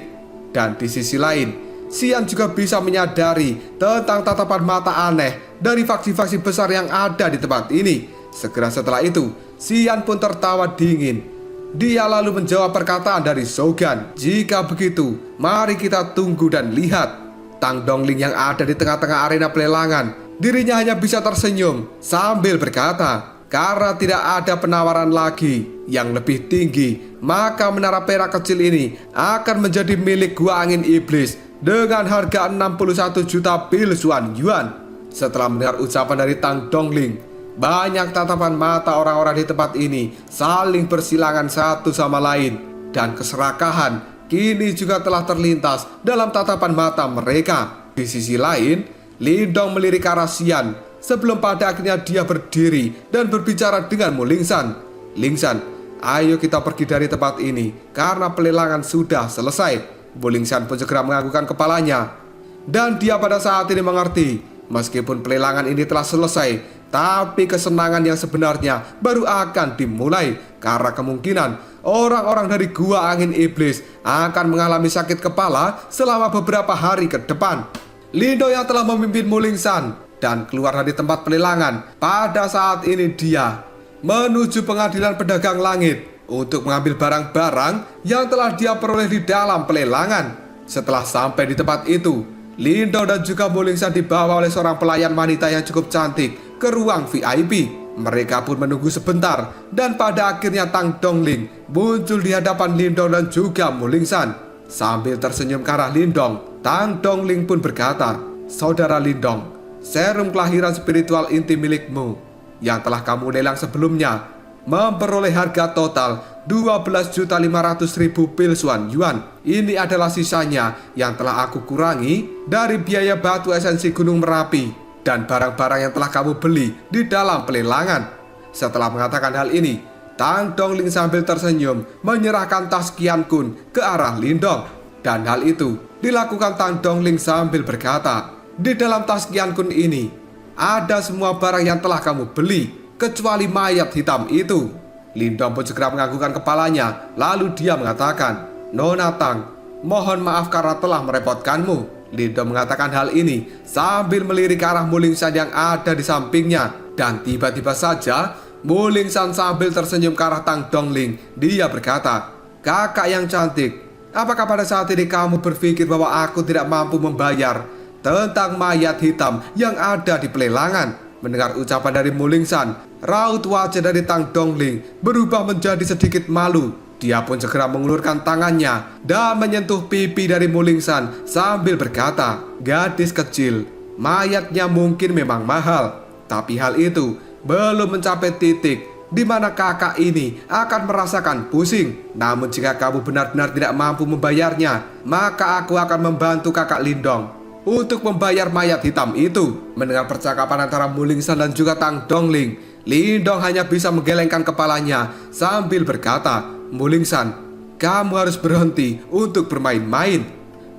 Dan di sisi lain, Xian juga bisa menyadari tentang tatapan mata aneh dari faksi-faksi besar yang ada di tempat ini. Segera setelah itu, Xian pun tertawa dingin. Dia lalu menjawab perkataan dari Zogan, "Jika begitu, mari kita tunggu dan lihat." Tang Dongling yang ada di tengah-tengah arena pelelangan, dirinya hanya bisa tersenyum sambil berkata, "Karena tidak ada penawaran lagi yang lebih tinggi, maka menara perak kecil ini akan menjadi milik gua angin iblis dengan harga 61 juta pil Xuan Yuan." Setelah mendengar ucapan dari Tang Dongling, banyak tatapan mata orang-orang di tempat ini saling bersilangan satu sama lain. Dan keserakahan kini juga telah terlintas dalam tatapan mata mereka. Di sisi lain, Lindong melirik ke arah Xian sebelum pada akhirnya dia berdiri dan berbicara dengan Mu Lingsan. "Lingsan, ayo kita pergi dari tempat ini karena pelelangan sudah selesai." Mu Lingsan pun segera menganggukkan kepalanya. Dan dia pada saat ini mengerti, meskipun pelelangan ini telah selesai, tapi kesenangan yang sebenarnya baru akan dimulai. Karena kemungkinan orang-orang dari gua angin iblis akan mengalami sakit kepala selama beberapa hari ke depan. Lindong yang telah memimpin Mu Lingsan dan keluar dari tempat pelelangan, pada saat ini dia menuju pengadilan pedagang langit untuk mengambil barang-barang yang telah dia peroleh di dalam pelelangan. Setelah sampai di tempat itu, Lindong dan juga Mu Lingsan dibawa oleh seorang pelayan wanita yang cukup cantik ke ruang VIP. Mereka pun menunggu sebentar dan pada akhirnya Tang Dongling muncul di hadapan Lindong dan juga Mu Lingsan. Sambil tersenyum ke arah Lindong, Tang Dongling pun berkata, "Saudara Lindong, serum kelahiran spiritual inti milikmu yang telah kamu lelang sebelumnya memperoleh harga total 12.500.000 pil Xuan Yuan. Ini adalah sisanya yang telah aku kurangi dari biaya batu esensi Gunung Merapi dan barang-barang yang telah kamu beli di dalam pelelangan." Setelah mengatakan hal ini, Tang Dongling sambil tersenyum menyerahkan tas Qian Kun ke arah Lindong. Dan hal itu dilakukan Tang Dongling sambil berkata, "Di dalam tas Qian Kun ini ada semua barang yang telah kamu beli, kecuali mayat hitam itu." Lindong pun segera menganggukkan kepalanya, lalu dia mengatakan, "Nona Tang, mohon maaf karena telah merepotkanmu." Lindong mengatakan hal ini sambil melirik ke arah Mu Lingsan yang ada di sampingnya. Dan tiba-tiba saja Mu Lingsan sambil tersenyum ke arah Tang Dongling. Dia berkata, "Kakak yang cantik, apakah pada saat ini kamu berpikir bahwa aku tidak mampu membayar tentang mayat hitam yang ada di pelelangan?" Mendengar ucapan dari Mu Lingsan, raut wajah dari Tang Dongling berubah menjadi sedikit malu. Dia pun segera mengulurkan tangannya dan menyentuh pipi dari Mu Lingsan sambil berkata, "Gadis kecil, mayatnya mungkin memang mahal, tapi hal itu belum mencapai titik di mana kakak ini akan merasakan pusing. Namun jika kamu benar-benar tidak mampu membayarnya, maka aku akan membantu kakak Lindong untuk membayar mayat hitam itu. Mendengar percakapan antara Mulingsan dan juga Tang Dongling, Lindong hanya bisa menggelengkan kepalanya sambil berkata, "Mulingsan, kamu harus berhenti untuk bermain-main."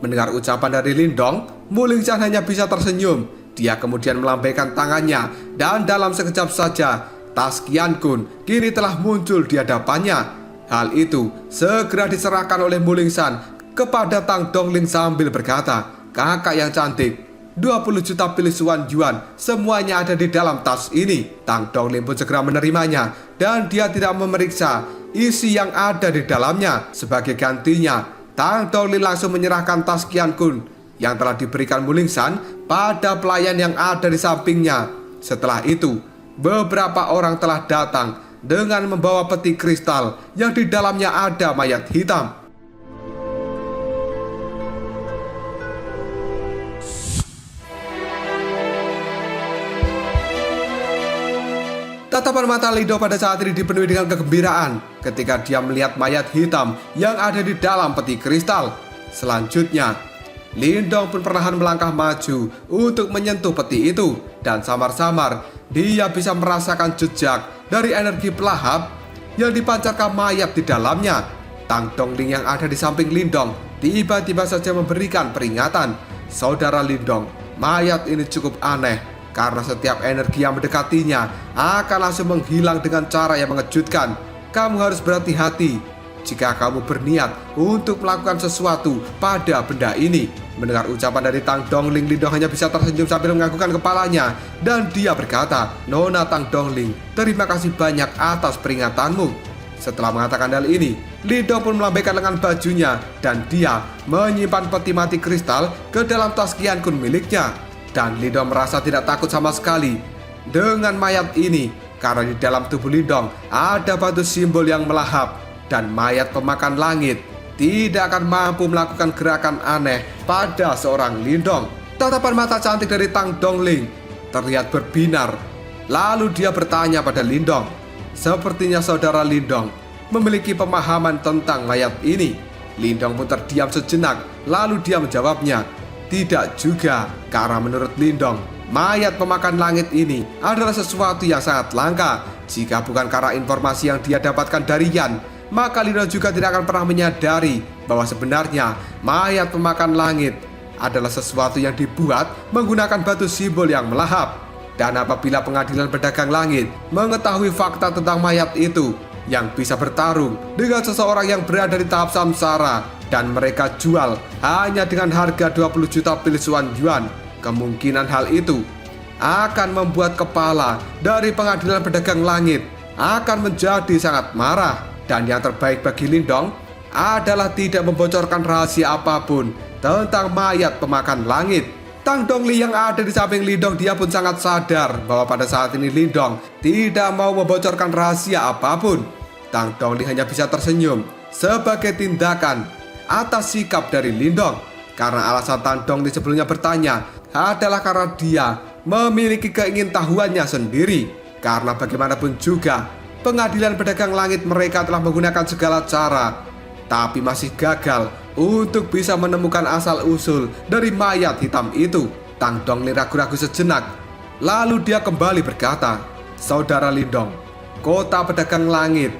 Mendengar ucapan dari Lindong, Mulingsan hanya bisa tersenyum. Dia kemudian melambaikan tangannya dan dalam sekejap saja tas Qian Kun kini telah muncul di hadapannya. Hal itu segera diserahkan oleh Mulingsan kepada Tang Dongling sambil berkata, "Kakak yang cantik, 20 juta pilisuan yuan semuanya ada di dalam tas ini." Tang Dongling pun segera menerimanya dan dia tidak memeriksa isi yang ada di dalamnya. Sebagai gantinya, Tang Dongling langsung menyerahkan tas Qian Kun yang telah diberikan Mulingsan pada pelayan yang ada di sampingnya. Setelah itu, beberapa orang telah datang dengan membawa peti kristal yang di dalamnya ada mayat hitam. Tatapan mata Lindong pada saat ini dipenuhi dengan kegembiraan ketika dia melihat mayat hitam yang ada di dalam peti kristal. Selanjutnya, Lindong pun perlahan melangkah maju untuk menyentuh peti itu, dan samar-samar dia bisa merasakan jejak dari energi pelahap yang dipancarkan mayat di dalamnya. Tang Dongling yang ada di samping Lindong tiba-tiba saja memberikan peringatan, "Saudara Lindong, mayat ini cukup aneh karena setiap energi yang mendekatinya akan langsung menghilang dengan cara yang mengejutkan. Kamu harus berhati-hati jika kamu berniat untuk melakukan sesuatu pada benda ini." Mendengar ucapan dari Tang Dongling, Lindong hanya bisa tersenyum sambil menganggukkan kepalanya dan dia berkata, "Nona Tang Dongling, terima kasih banyak atas peringatanmu." Setelah mengatakan hal ini, Lindong pun melambaikan lengan bajunya dan dia menyimpan peti mati kristal ke dalam tas Qian Kun miliknya. Dan Lindong merasa tidak takut sama sekali dengan mayat ini karena di dalam tubuh Lindong ada batu simbol yang melahap dan mayat pemakan langit tidak akan mampu melakukan gerakan aneh pada seorang Lindong. Tatapan mata cantik dari Tang Dongling terlihat berbinar. Lalu dia bertanya pada Lindong. Sepertinya saudara Lindong memiliki pemahaman tentang mayat ini. Lindong pun terdiam sejenak, lalu dia menjawabnya, "Tidak juga, karena menurut Lindong, mayat pemakan langit ini adalah sesuatu yang sangat langka. Jika bukan karena informasi yang dia dapatkan dari Yan, maka Lindong juga tidak akan pernah menyadari bahwa sebenarnya mayat pemakan langit adalah sesuatu yang dibuat menggunakan batu simbol yang melahap. Dan apabila pengadilan pedagang langit mengetahui fakta tentang mayat itu yang bisa bertarung dengan seseorang yang berada di tahap samsara dan mereka jual hanya dengan harga 20 juta pilisuan yuan, kemungkinan hal itu akan membuat kepala dari pengadilan pedagang langit akan menjadi sangat marah. Dan yang terbaik bagi Lindong adalah tidak membocorkan rahasia apapun tentang mayat pemakan langit." Tang Dongling yang ada di samping Lindong, dia pun sangat sadar bahwa pada saat ini Lindong tidak mau membocorkan rahasia apapun. Tang Dongling hanya bisa tersenyum sebagai tindakan atas sikap dari Lindong. Karena alasan Tang Dongling sebelumnya bertanya adalah karena dia memiliki keingintahuannya sendiri. Karena bagaimanapun juga, pengadilan pedagang langit mereka telah menggunakan segala cara, tapi masih gagal untuk bisa menemukan asal-usul dari mayat hitam itu. Tang Dongling ragu-ragu sejenak, lalu dia kembali berkata, "Saudara Lindong, kota pedagang langit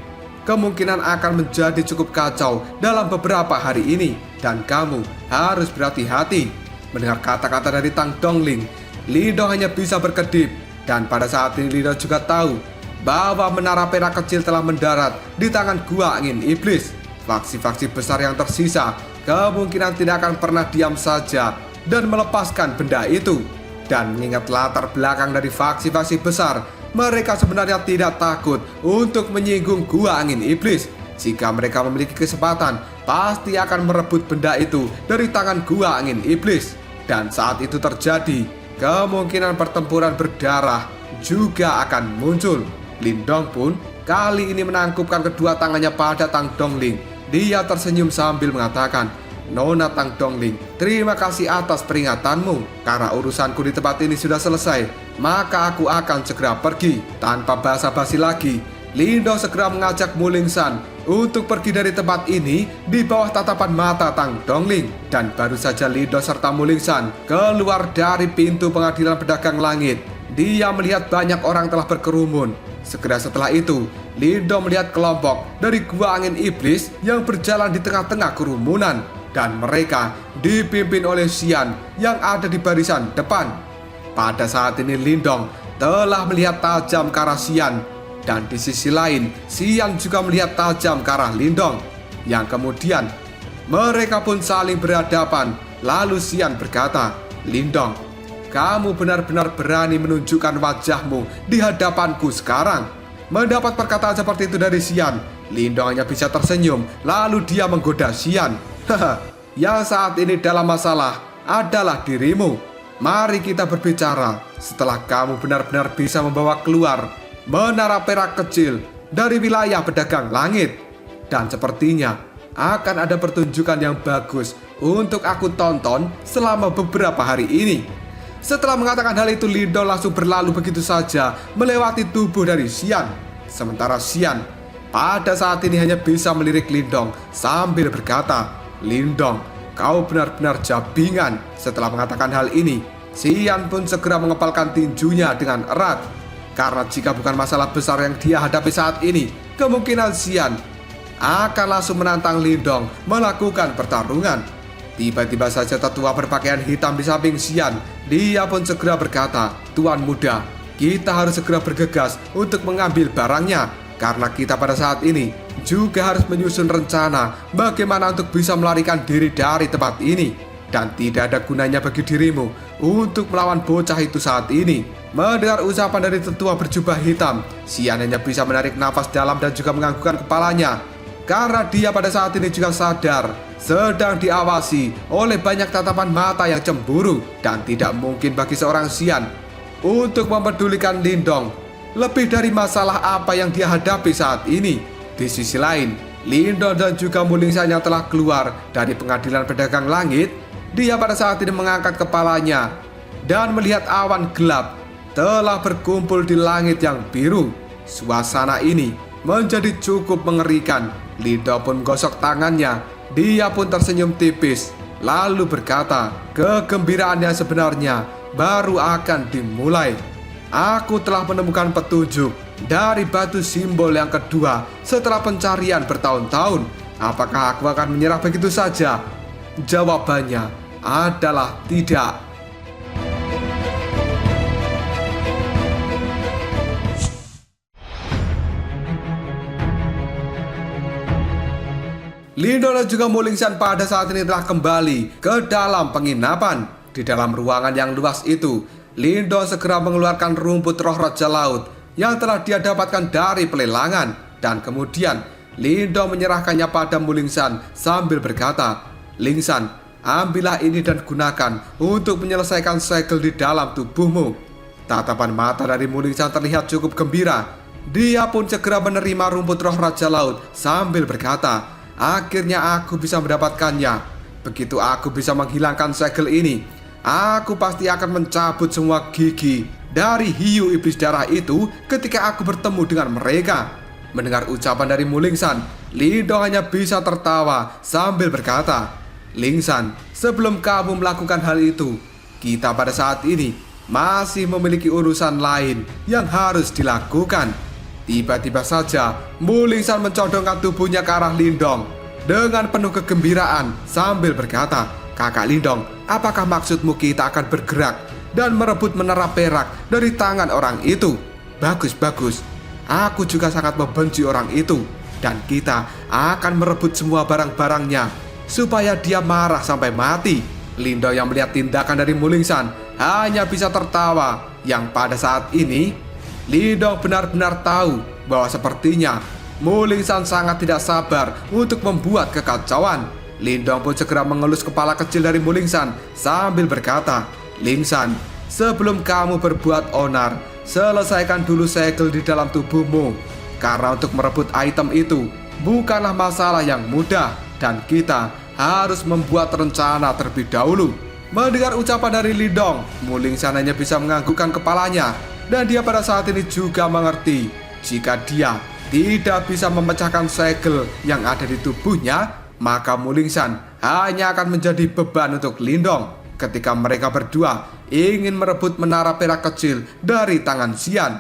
kemungkinan akan menjadi cukup kacau dalam beberapa hari ini, dan kamu harus berhati-hati." Mendengar kata-kata dari Tang Dongling, Lindong hanya bisa berkedip, dan pada saat ini Lindong juga tahu bahwa menara perak kecil telah mendarat di tangan Gua Angin Iblis. Faksi-faksi besar yang tersisa kemungkinan tidak akan pernah diam saja dan melepaskan benda itu. Dan mengingat latar belakang dari faksi-faksi besar, mereka sebenarnya tidak takut untuk menyinggung Gua Angin Iblis. Jika mereka memiliki kesempatan, pasti akan merebut benda itu dari tangan Gua Angin Iblis. Dan saat itu terjadi, kemungkinan pertempuran berdarah juga akan muncul. Lindong pun kali ini menangkupkan kedua tangannya pada Tang Dongling. Dia tersenyum sambil mengatakan, "Nona Tang Dongling, terima kasih atas peringatanmu. Karena urusanku di tempat ini sudah selesai, maka aku akan segera pergi." Tanpa basa-basi lagi, Lindong segera mengajak Mulingsan untuk pergi dari tempat ini di bawah tatapan mata Tang Dongling. Dan baru saja Lindong serta Mulingsan keluar dari pintu pengadilan pedagang langit, dia melihat banyak orang telah berkerumun. Segera setelah itu, Lindong melihat kelompok dari Gua Angin Iblis yang berjalan di tengah-tengah kerumunan. Dan mereka dipimpin oleh Xian yang ada di barisan depan. Pada saat ini Lindong telah melihat tajam ke arah Xian. Dan di sisi lain, Xian juga melihat tajam ke arah Lindong. Yang kemudian, mereka pun saling berhadapan. Lalu Xian berkata, "Lindong, kamu benar-benar berani menunjukkan wajahmu di hadapanku sekarang." Mendapat perkataan seperti itu dari Xian, Lindong hanya bisa tersenyum. Lalu dia menggoda Xian. "Yang saat ini dalam masalah adalah dirimu. Mari kita berbicara setelah kamu benar-benar bisa membawa keluar menara perak kecil dari wilayah pedagang langit. Dan sepertinya akan ada pertunjukan yang bagus untuk aku tonton selama beberapa hari ini." Setelah mengatakan hal itu, Lindong langsung berlalu begitu saja melewati tubuh dari Xian. Sementara Xian pada saat ini hanya bisa melirik Lindong sambil berkata, "Lindong, kau benar-benar jabingan." Setelah mengatakan hal ini, Xian pun segera mengepalkan tinjunya dengan erat. Karena jika bukan masalah besar yang dia hadapi saat ini, kemungkinan Xian akan langsung menantang Lindong melakukan pertarungan. Tiba-tiba saja tetua berpakaian hitam di samping Xian. Dia pun segera berkata, "Tuan muda, kita harus segera bergegas untuk mengambil barangnya. Karena kita pada saat ini juga harus menyusun rencana bagaimana untuk bisa melarikan diri dari tempat ini. Dan tidak ada gunanya bagi dirimu untuk melawan bocah itu saat ini." Mendengar ucapan dari tetua berjubah hitam, Xian hanya bisa menarik nafas dalam dan juga menganggukkan kepalanya. Karena dia pada saat ini juga sadar sedang diawasi oleh banyak tatapan mata yang cemburu. Dan tidak mungkin bagi seorang Xian untuk mempedulikan Lindong lebih dari masalah apa yang dia hadapi saat ini. Di sisi lain, Lindong dan juga Mulingsan yang telah keluar dari pengadilan pedagang langit, dia pada saat ini mengangkat kepalanya dan melihat awan gelap telah berkumpul di langit yang biru. Suasana ini menjadi cukup mengerikan. Lindong pun menggosok tangannya. Dia pun tersenyum tipis lalu berkata, "Kegembiraan yang sebenarnya baru akan dimulai. Aku telah menemukan petunjuk dari batu simbol yang kedua setelah pencarian bertahun-tahun. Apakah aku akan menyerah begitu saja?" Jawabannya adalah tidak. Lindong dan juga Mulingsan pada saat ini telah kembali ke dalam penginapan. Di dalam ruangan yang luas itu, Lindong segera mengeluarkan rumput roh Raja Laut yang telah dia dapatkan dari pelelangan. Dan kemudian Lindong menyerahkannya pada Mulingsan sambil berkata, "Lingsan, ambillah ini dan gunakan untuk menyelesaikan segel di dalam tubuhmu." Tatapan mata dari Mulingsan terlihat cukup gembira. Dia pun segera menerima rumput roh Raja Laut sambil berkata, "Akhirnya aku bisa mendapatkannya. Begitu aku bisa menghilangkan segel ini, aku pasti akan mencabut semua gigi dari hiu iblis darah itu ketika aku bertemu dengan mereka." Mendengar ucapan dari Mulingsan, Lindong hanya bisa tertawa sambil berkata, "Lingsan, sebelum kamu melakukan hal itu, kita pada saat ini masih memiliki urusan lain yang harus dilakukan." Tiba-tiba saja Mulingsan mencondongkan tubuhnya ke arah Lindong dengan penuh kegembiraan sambil berkata, "Kakak Lindong, apakah maksudmu kita akan bergerak dan merebut menara perak dari tangan orang itu? Bagus. Aku juga sangat membenci orang itu. Dan kita akan merebut semua barang-barangnya supaya dia marah sampai mati." Lindong yang melihat tindakan dari Mulingsan hanya bisa tertawa. Yang pada saat ini Lindong benar-benar tahu bahwa sepertinya Mulingsan sangat tidak sabar untuk membuat kekacauan. Lindong pun segera mengelus kepala kecil dari Mulingsan sambil berkata, "Lingsan, sebelum kamu berbuat onar, selesaikan dulu segel di dalam tubuhmu. Karena untuk merebut item itu bukanlah masalah yang mudah dan kita harus membuat rencana terlebih dahulu." Mendengar ucapan dari Lindong, Mulingsan hanya bisa menganggukkan kepalanya. Dan dia pada saat ini juga mengerti jika dia tidak bisa memecahkan segel yang ada di tubuhnya, maka Mulingsan hanya akan menjadi beban untuk Lindong ketika mereka berdua ingin merebut menara perak kecil dari tangan Xian.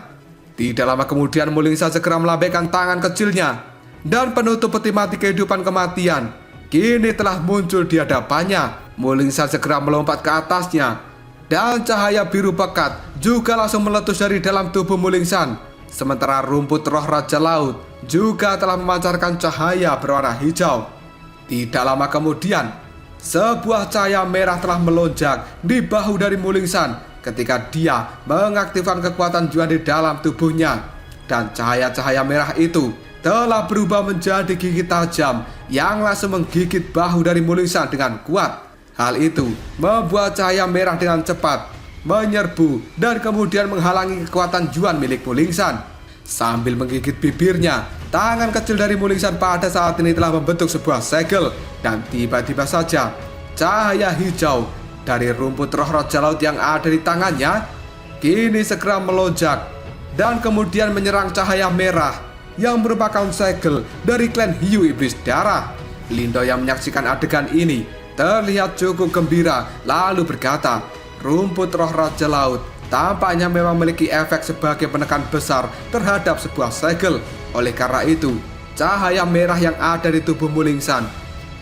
Tidak lama kemudian Mulingsan segera melambaikan tangan kecilnya, dan penutup peti mati kehidupan kematian kini telah muncul di hadapannya. Mulingsan segera melompat ke atasnya, dan cahaya biru pekat juga langsung meletus dari dalam tubuh Mulingsan. Sementara rumput roh Raja Laut juga telah memancarkan cahaya berwarna hijau. Tidak lama kemudian, sebuah cahaya merah telah melonjak di bahu dari Mulingsan ketika dia mengaktifkan kekuatan Yuan di dalam tubuhnya. Dan cahaya-cahaya merah itu telah berubah menjadi gigi tajam yang langsung menggigit bahu dari Mulingsan dengan kuat. Hal itu membuat cahaya merah dengan cepat menyerbu dan kemudian menghalangi kekuatan Yuan milik Mulingsan. Sambil menggigit bibirnya, tangan kecil dari Mulingsan pada saat ini telah membentuk sebuah segel, dan tiba-tiba saja cahaya hijau dari rumput roh Raja Laut yang ada di tangannya kini segera melonjak dan kemudian menyerang cahaya merah yang merupakan segel dari klan hiu iblis darah. Lindong yang menyaksikan adegan ini terlihat cukup gembira lalu berkata, rumput roh Raja Laut tampaknya memang memiliki efek sebagai penekan besar terhadap sebuah segel. Oleh karena itu, cahaya merah yang ada di tubuh Mulingsan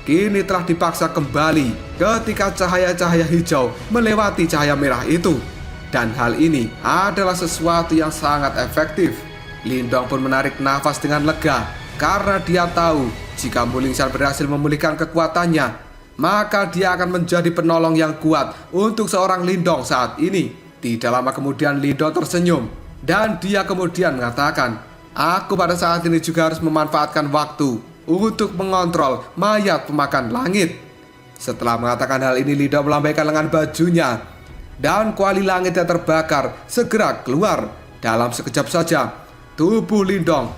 kini telah dipaksa kembali ketika cahaya-cahaya hijau melewati cahaya merah itu. Dan hal ini adalah sesuatu yang sangat efektif. Lindong pun menarik nafas dengan lega karena dia tahu jika Mulingsan berhasil memulihkan kekuatannya, maka dia akan menjadi penolong yang kuat untuk seorang Lindong saat ini. Tidak lama kemudian Lindong tersenyum dan dia kemudian mengatakan, aku pada saat ini juga harus memanfaatkan waktu untuk mengontrol mayat pemakan langit. Setelah mengatakan hal ini, Lindong melambaikan lengan bajunya dan kuali langit yang terbakar segera keluar. Dalam sekejap saja, tubuh Lindong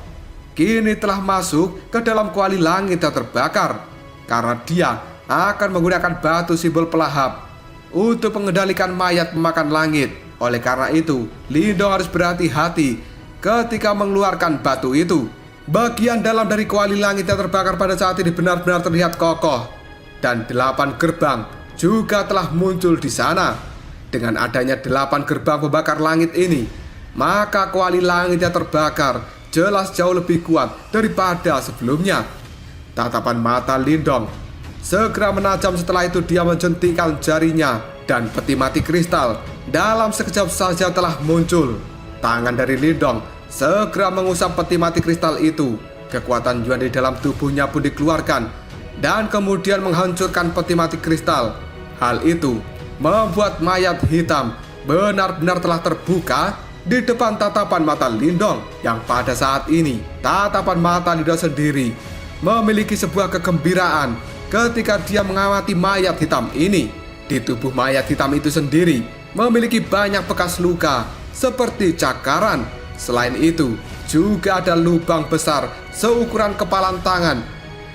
kini telah masuk ke dalam kuali langit yang terbakar karena dia akan menggunakan batu simbol pelahap untuk mengendalikan mayat pemakan langit. Oleh karena itu, Lindong harus berhati-hati ketika mengeluarkan batu itu. Bagian dalam dari kuali langit yang terbakar pada saat ini benar-benar terlihat kokoh, dan 8 gerbang juga telah muncul di sana. Dengan adanya 8 gerbang pembakar langit ini, maka kuali langit yang terbakar jelas jauh lebih kuat daripada sebelumnya. Tatapan mata Lindong segera menajam. Setelah itu dia menjentikkan jarinya dan peti mati kristal dalam sekejap saja telah muncul. Tangan dari Lindong segera mengusap peti mati kristal itu. Kekuatan Yuan di dalam tubuhnya pun dikeluarkan dan kemudian menghancurkan peti mati kristal. Hal itu membuat mayat hitam benar-benar telah terbuka di depan tatapan mata Lindong, yang pada saat ini tatapan mata Lindong sendiri memiliki sebuah kegembiraan ketika dia mengamati mayat hitam ini. Di tubuh mayat hitam itu sendiri memiliki banyak bekas luka seperti cakaran. Selain itu, juga ada lubang besar seukuran kepalan tangan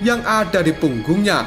yang ada di punggungnya.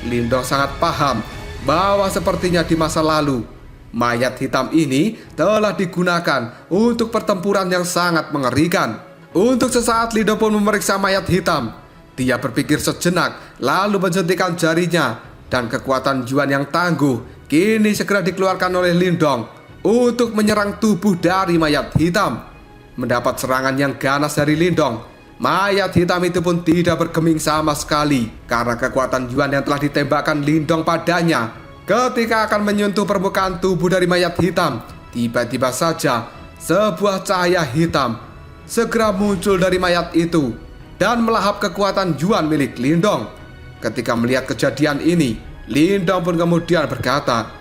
Lindong sangat paham bahwa sepertinya di masa lalu mayat hitam ini telah digunakan untuk pertempuran yang sangat mengerikan. Untuk sesaat Lindong pun memeriksa mayat hitam. Dia berpikir sejenak lalu menjentikan jarinya, dan kekuatan Yuan yang tangguh kini segera dikeluarkan oleh Lindong untuk menyerang tubuh dari mayat hitam. Mendapat serangan yang ganas dari Lindong, mayat hitam itu pun tidak bergeming sama sekali karena kekuatan Yuan yang telah ditembakkan Lindong padanya. Ketika akan menyentuh permukaan tubuh dari mayat hitam, tiba-tiba saja sebuah cahaya hitam segera muncul dari mayat itu dan melahap kekuatan Yuan milik Lindong. Ketika melihat kejadian ini, Lindong pun kemudian berkata,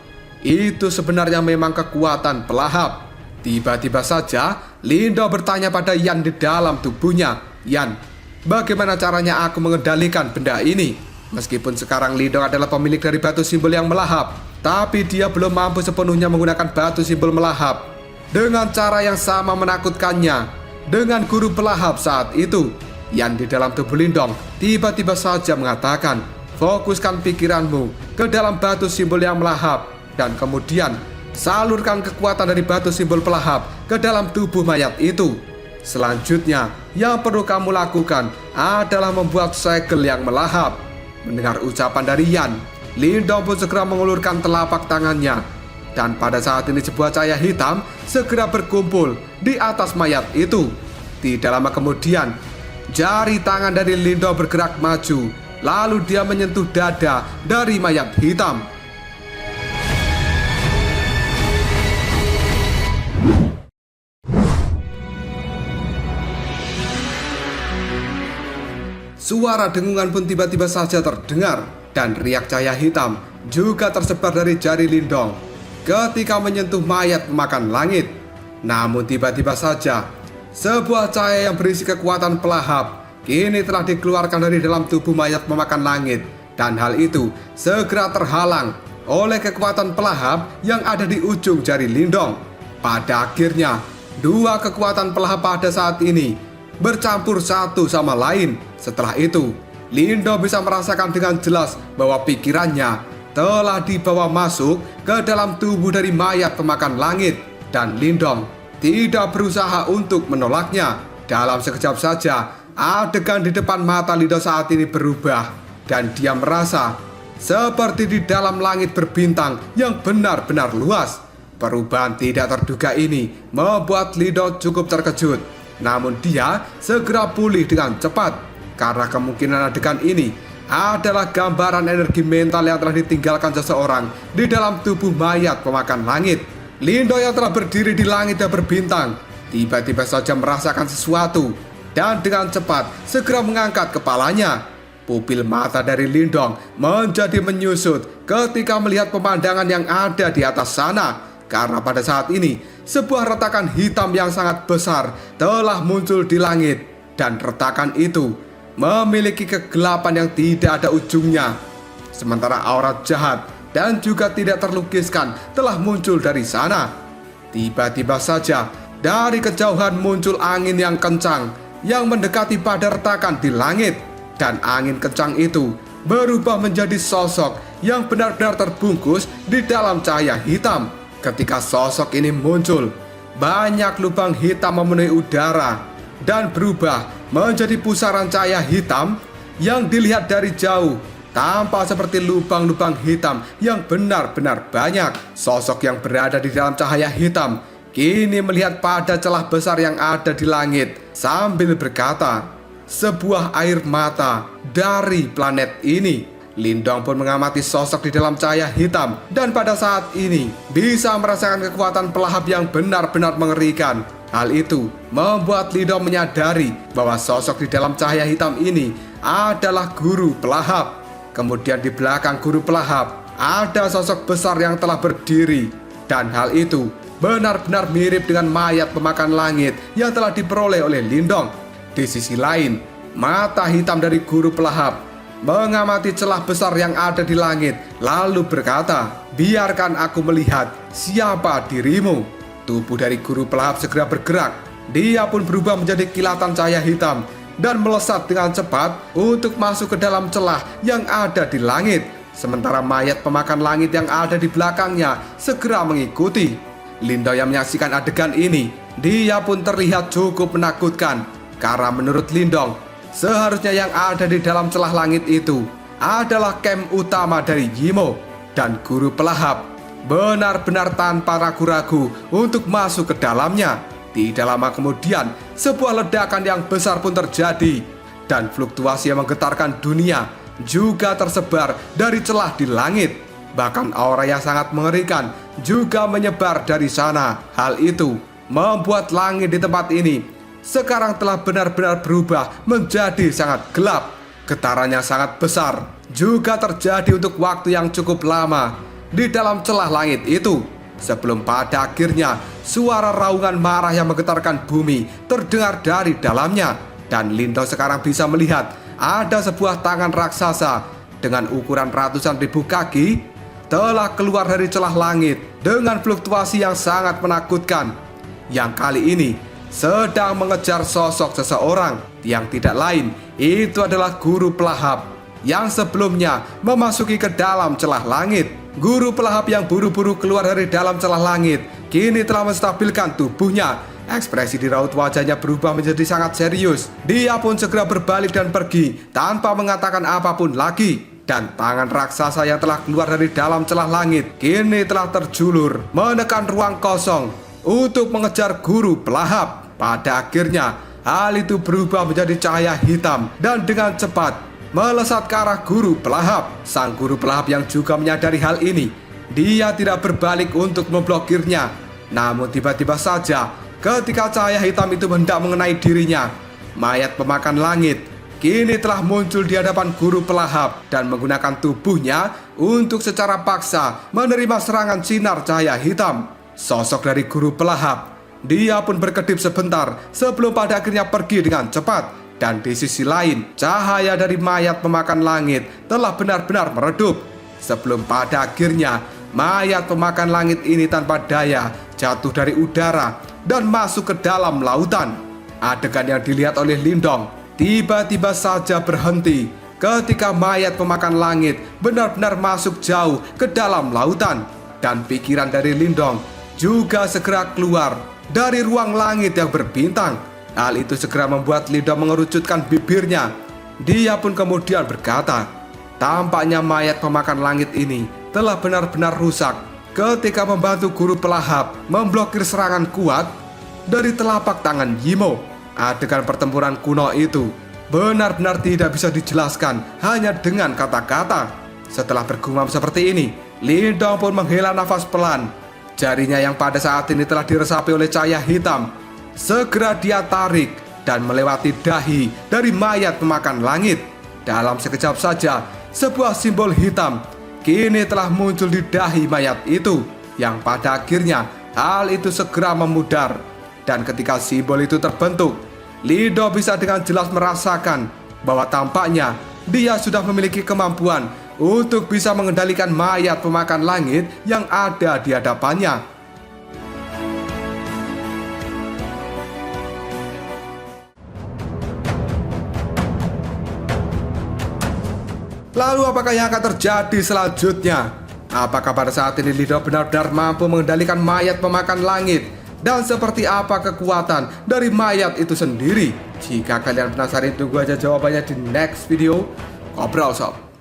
itu sebenarnya memang kekuatan pelahap. Tiba-tiba saja Lindong bertanya pada Yan di dalam tubuhnya, Yan, bagaimana caranya aku mengendalikan benda ini? Meskipun sekarang Lindong adalah pemilik dari batu simbol yang melahap, tapi dia belum mampu sepenuhnya menggunakan batu simbol melahap dengan cara yang sama menakutkannya dengan guru pelahap saat itu. Yan di dalam tubuh Lindong tiba-tiba saja mengatakan, fokuskan pikiranmu ke dalam batu simbol yang melahap dan kemudian salurkan kekuatan dari batu simbol pelahap ke dalam tubuh mayat itu. Selanjutnya, yang perlu kamu lakukan adalah membuat segel yang melahap. Mendengar ucapan dari Yan, Lindong pun segera mengulurkan telapak tangannya. Dan pada saat ini sebuah cahaya hitam segera berkumpul di atas mayat itu. Tidak lama kemudian, jari tangan dari Lindong bergerak maju. Lalu dia menyentuh dada dari mayat hitam. Suara dengungan pun tiba-tiba saja terdengar, dan riak cahaya hitam juga tersebar dari jari Lindong ketika menyentuh mayat pemakan langit. Namun tiba-tiba saja, sebuah cahaya yang berisi kekuatan pelahap kini telah dikeluarkan dari dalam tubuh mayat pemakan langit, dan hal itu segera terhalang oleh kekuatan pelahap yang ada di ujung jari Lindong. Pada akhirnya, dua kekuatan pelahap pada saat ini bercampur satu sama lain. Setelah itu, Lindong bisa merasakan dengan jelas bahwa pikirannya telah dibawa masuk ke dalam tubuh dari mayat pemakan langit, dan Lindong tidak berusaha untuk menolaknya. Dalam sekejap saja, adegan di depan mata Lindong saat ini berubah, dan dia merasa seperti di dalam langit berbintang yang benar-benar luas. Perubahan tidak terduga ini membuat Lindong cukup terkejut. Namun dia segera pulih dengan cepat, karena kemungkinan adegan ini adalah gambaran energi mental yang telah ditinggalkan seseorang di dalam tubuh mayat pemakan langit. Lindong yang telah berdiri di langit dan berbintang tiba-tiba saja merasakan sesuatu, dan dengan cepat segera mengangkat kepalanya. Pupil mata dari Lindong menjadi menyusut ketika melihat pemandangan yang ada di atas sana, karena pada saat ini sebuah retakan hitam yang sangat besar telah muncul di langit, dan retakan itu memiliki kegelapan yang tidak ada ujungnya. Sementara aura jahat dan juga tidak terlukiskan telah muncul dari sana. Tiba-tiba saja dari kejauhan muncul angin yang kencang yang mendekati pada retakan di langit, dan angin kencang itu berubah menjadi sosok yang benar-benar terbungkus di dalam cahaya hitam. Ketika sosok ini muncul, banyak lubang hitam memenuhi udara dan berubah menjadi pusaran cahaya hitam yang dilihat dari jauh, tampak seperti lubang-lubang hitam yang benar-benar banyak. Sosok yang berada di dalam cahaya hitam kini melihat pada celah besar yang ada di langit sambil berkata, "Sebuah air mata dari planet ini." Lindong pun mengamati sosok di dalam cahaya hitam, dan pada saat ini bisa merasakan kekuatan pelahap yang benar-benar mengerikan. Hal itu membuat Lindong menyadari bahwa sosok di dalam cahaya hitam ini adalah guru pelahap. Kemudian di belakang guru pelahap ada sosok besar yang telah berdiri, dan hal itu benar-benar mirip dengan mayat pemakan langit yang telah diperoleh oleh Lindong. Di sisi lain, mata hitam dari guru pelahap mengamati celah besar yang ada di langit, lalu berkata, "Biarkan aku melihat siapa dirimu." Tubuh dari guru pelahap segera bergerak. Dia pun berubah menjadi kilatan cahaya hitam dan melesat dengan cepat untuk masuk ke dalam celah yang ada di langit. Sementara mayat pemakan langit yang ada di belakangnya segera mengikuti. Lindong yang menyaksikan adegan ini, dia pun terlihat cukup menakutkan, karena menurut Lindong, seharusnya yang ada di dalam celah langit itu adalah camp utama dari Yimo, dan guru pelahap benar-benar tanpa ragu-ragu untuk masuk ke dalamnya. Tidak lama kemudian, sebuah ledakan yang besar pun terjadi, dan fluktuasi yang menggetarkan dunia juga tersebar dari celah di langit. Bahkan aura yang sangat mengerikan juga menyebar dari sana. Hal itu membuat langit di tempat ini sekarang telah benar-benar berubah menjadi sangat gelap. Getarannya sangat besar juga terjadi untuk waktu yang cukup lama di dalam celah langit itu, sebelum pada akhirnya suara raungan marah yang menggetarkan bumi terdengar dari dalamnya. Dan Lindong sekarang bisa melihat ada sebuah tangan raksasa dengan ukuran ratusan ribu kaki telah keluar dari celah langit dengan fluktuasi yang sangat menakutkan, yang kali ini sedang mengejar sosok seseorang yang tidak lain itu adalah guru pelahap yang sebelumnya memasuki ke dalam celah langit. Guru pelahap yang buru-buru keluar dari dalam celah langit kini telah menstabilkan tubuhnya. Ekspresi di raut wajahnya berubah menjadi sangat serius. Dia pun segera berbalik dan pergi tanpa mengatakan apapun lagi. Dan tangan raksasa yang telah keluar dari dalam celah langit kini telah terjulur menekan ruang kosong untuk mengejar guru pelahap. Pada akhirnya hal itu berubah menjadi cahaya hitam dan dengan cepat melesat ke arah guru pelahap. Sang guru pelahap yang juga menyadari hal ini, dia tidak berbalik untuk memblokirnya. Namun tiba-tiba saja ketika cahaya hitam itu hendak mengenai dirinya, mayat pemakan langit kini telah muncul di hadapan guru pelahap dan menggunakan tubuhnya untuk secara paksa menerima serangan sinar cahaya hitam. Sosok dari guru pelahap, dia pun berkedip sebentar sebelum pada akhirnya pergi dengan cepat. Dan di sisi lain, cahaya dari mayat pemakan langit telah benar-benar meredup. Sebelum pada akhirnya mayat pemakan langit ini tanpa daya jatuh dari udara dan masuk ke dalam lautan. Adegan yang dilihat oleh Lindong tiba-tiba saja berhenti ketika mayat pemakan langit benar-benar masuk jauh ke dalam lautan. Dan pikiran dari Lindong juga segera keluar dari ruang langit yang berbintang. Hal itu segera membuat Lindong mengerucutkan bibirnya. Dia pun kemudian berkata, tampaknya mayat pemakan langit ini telah benar-benar rusak ketika membantu guru pelahap memblokir serangan kuat dari telapak tangan Yimo. Adegan pertempuran kuno itu benar-benar tidak bisa dijelaskan hanya dengan kata-kata. Setelah bergumam seperti ini, Lindong pun menghela nafas pelan. Jarinya yang pada saat ini telah diresapi oleh cahaya hitam segera dia tarik dan melewati dahi dari mayat pemakan langit. Dalam sekejap saja, sebuah simbol hitam kini telah muncul di dahi mayat itu, yang pada akhirnya hal itu segera memudar. Dan ketika simbol itu terbentuk, Lindong bisa dengan jelas merasakan bahwa tampaknya dia sudah memiliki kemampuan untuk bisa mengendalikan mayat pemakan langit yang ada di hadapannya. Lalu apakah yang akan terjadi selanjutnya? Apakah pada saat ini Lindong benar-benar mampu mengendalikan mayat pemakan langit? Dan seperti apa kekuatan dari mayat itu sendiri? Jika kalian penasaran, tunggu aja jawabannya di next video. Ngobrol sob.